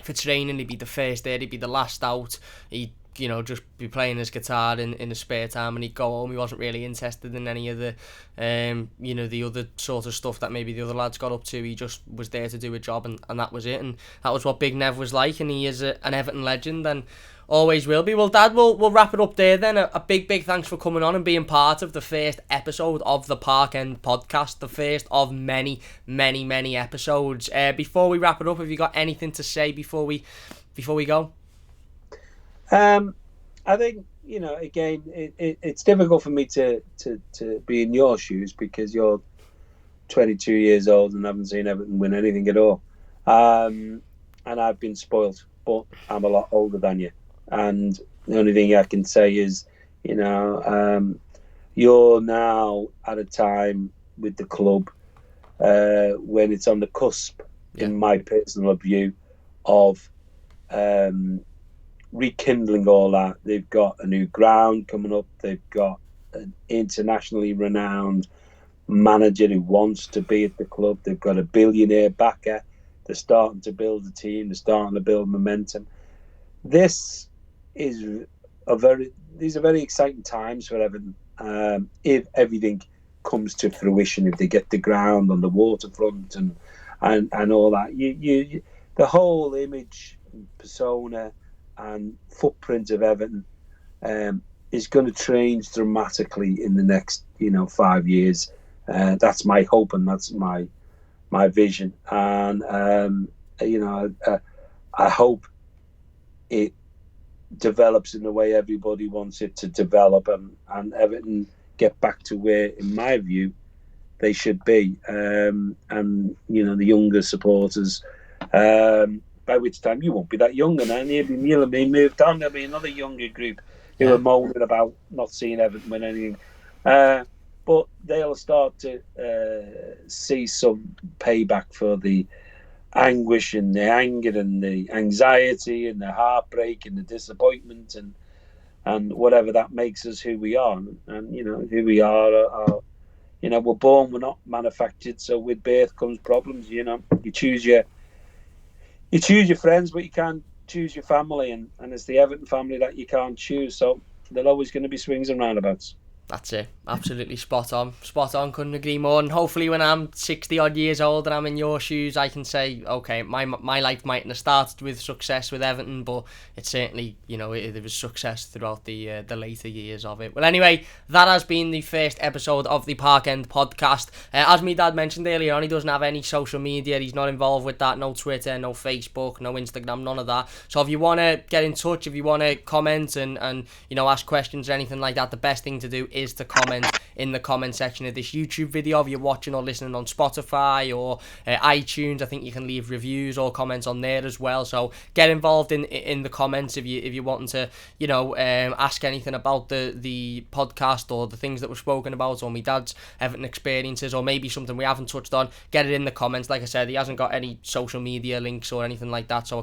A: for training, he'd be the first there, he'd be the last out, he'd just be playing his guitar in his spare time, and he'd go home. He wasn't really interested in any of the the other sort of stuff that maybe the other lads got up to. He just was there to do a job, and that was it. And that was what Big Nev was like, and he is an Everton legend and always will be. Well, Dad, we'll wrap it up there then. A big thanks for coming on and being part of the first episode of the Park End podcast, the first of many episodes. Before we wrap it up, have you got anything to say before we go?
B: I think, again, it's difficult for me to be in your shoes because you're 22 years old and haven't seen Everton win anything at all. And I've been spoilt, but I'm a lot older than you. And the only thing I can say is, you're now at a time with the club when it's on the cusp, in my personal view, of rekindling all that. They've got a new ground coming up. They've got an internationally renowned manager who wants to be at the club. They've got a billionaire backer. They're starting to build a team. They're starting to build momentum. These are very exciting times for Everton. If everything comes to fruition, if they get the ground on the waterfront and all that, the whole image, persona, and footprint of Everton is going to change dramatically in the next 5 years. That's my hope and that's my vision. And I hope it develops in the way everybody wants it to develop, and Everton get back to where, in my view, they should be. And the younger supporters. By which time you won't be that young, and then you'll be moved on. There'll be another younger group who are moaning about not seeing Everton win anything. But they'll start to see some payback for the anguish and the anger and the anxiety and the heartbreak and the disappointment and whatever that makes us who we are. And who we are we're born, we're not manufactured. So with birth comes problems. You choose your friends, but you can't choose your family, and it's the Everton family that you can't choose. So there's always going to be swings and roundabouts.
A: That's it. Absolutely spot on. Couldn't agree more. And hopefully when I'm 60 odd years old and I'm in your shoes, I can say, okay, my life mightn't have started with success with Everton, but it certainly, there was success throughout the later years of it. Well, anyway, that has been the first episode of the Park End podcast. As my dad mentioned earlier on, he doesn't have any social media. He's not involved with that. No Twitter, no Facebook, no Instagram, none of that. So if you want to get in touch, if you want to comment and ask questions or anything like that, the best thing to do is to comment in the comment section of this YouTube video. If you're watching or listening on Spotify or iTunes, I think you can leave reviews or comments on there as well. So get involved in the comments if you're wanting to ask anything about the podcast or the things that were spoken about, or my dad's Everton experiences, or maybe something we haven't touched on. Get it in the comments. Like I said, he hasn't got any social media links or anything like that, so I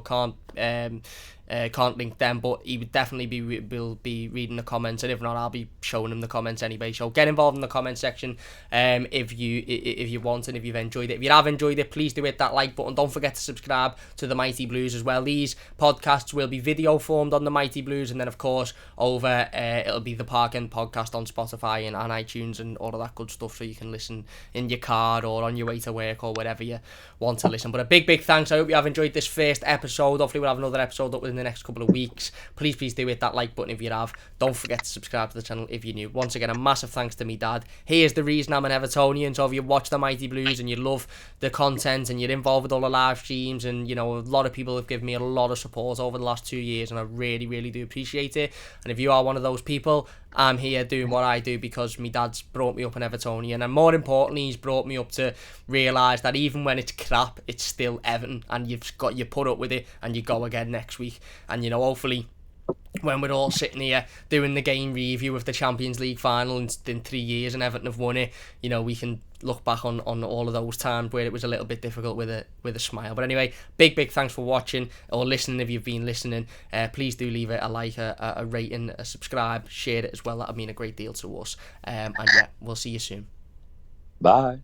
A: can't link them, but he would definitely will be reading the comments, and if not, I'll be showing him the comments anyway. So get involved in the comment section if you want, and if you've enjoyed it. If you have enjoyed it, please do hit that like button. Don't forget to subscribe to the Mighty Blues as well. These podcasts will be video formed on the Mighty Blues, and then of course over it'll be the Park End podcast on Spotify and iTunes and all of that good stuff, so you can listen in your car or on your way to work or wherever you want to listen. But a big thanks. I hope you have enjoyed this first episode. Hopefully we'll have another episode up within the next couple of weeks. Please do hit that like button if you have. Don't forget to subscribe to the channel if you're new. Once again, a massive thanks to me dad. He is the reason I'm an Evertonian. So if you watch the Mighty Blues and you love the content and you're involved with all the live streams, and a lot of people have given me a lot of support over the last 2 years, and I really do appreciate it. And if you are one of those people, I'm here doing what I do because my dad's brought me up an Evertonian, and more importantly, he's brought me up to realise that even when it's crap, it's still Everton, and you put up with it and you go again next week. And hopefully when we're all sitting here doing the game review of the Champions League final in 3 years and Everton have won it, you know, we can look back on all of those times where it was a little bit difficult with a smile. But anyway, big thanks for watching or listening. If you've been listening, please do leave it a like, a rating, a subscribe, share it as well. That would mean a great deal to us. And yeah, we'll see you soon.
B: Bye.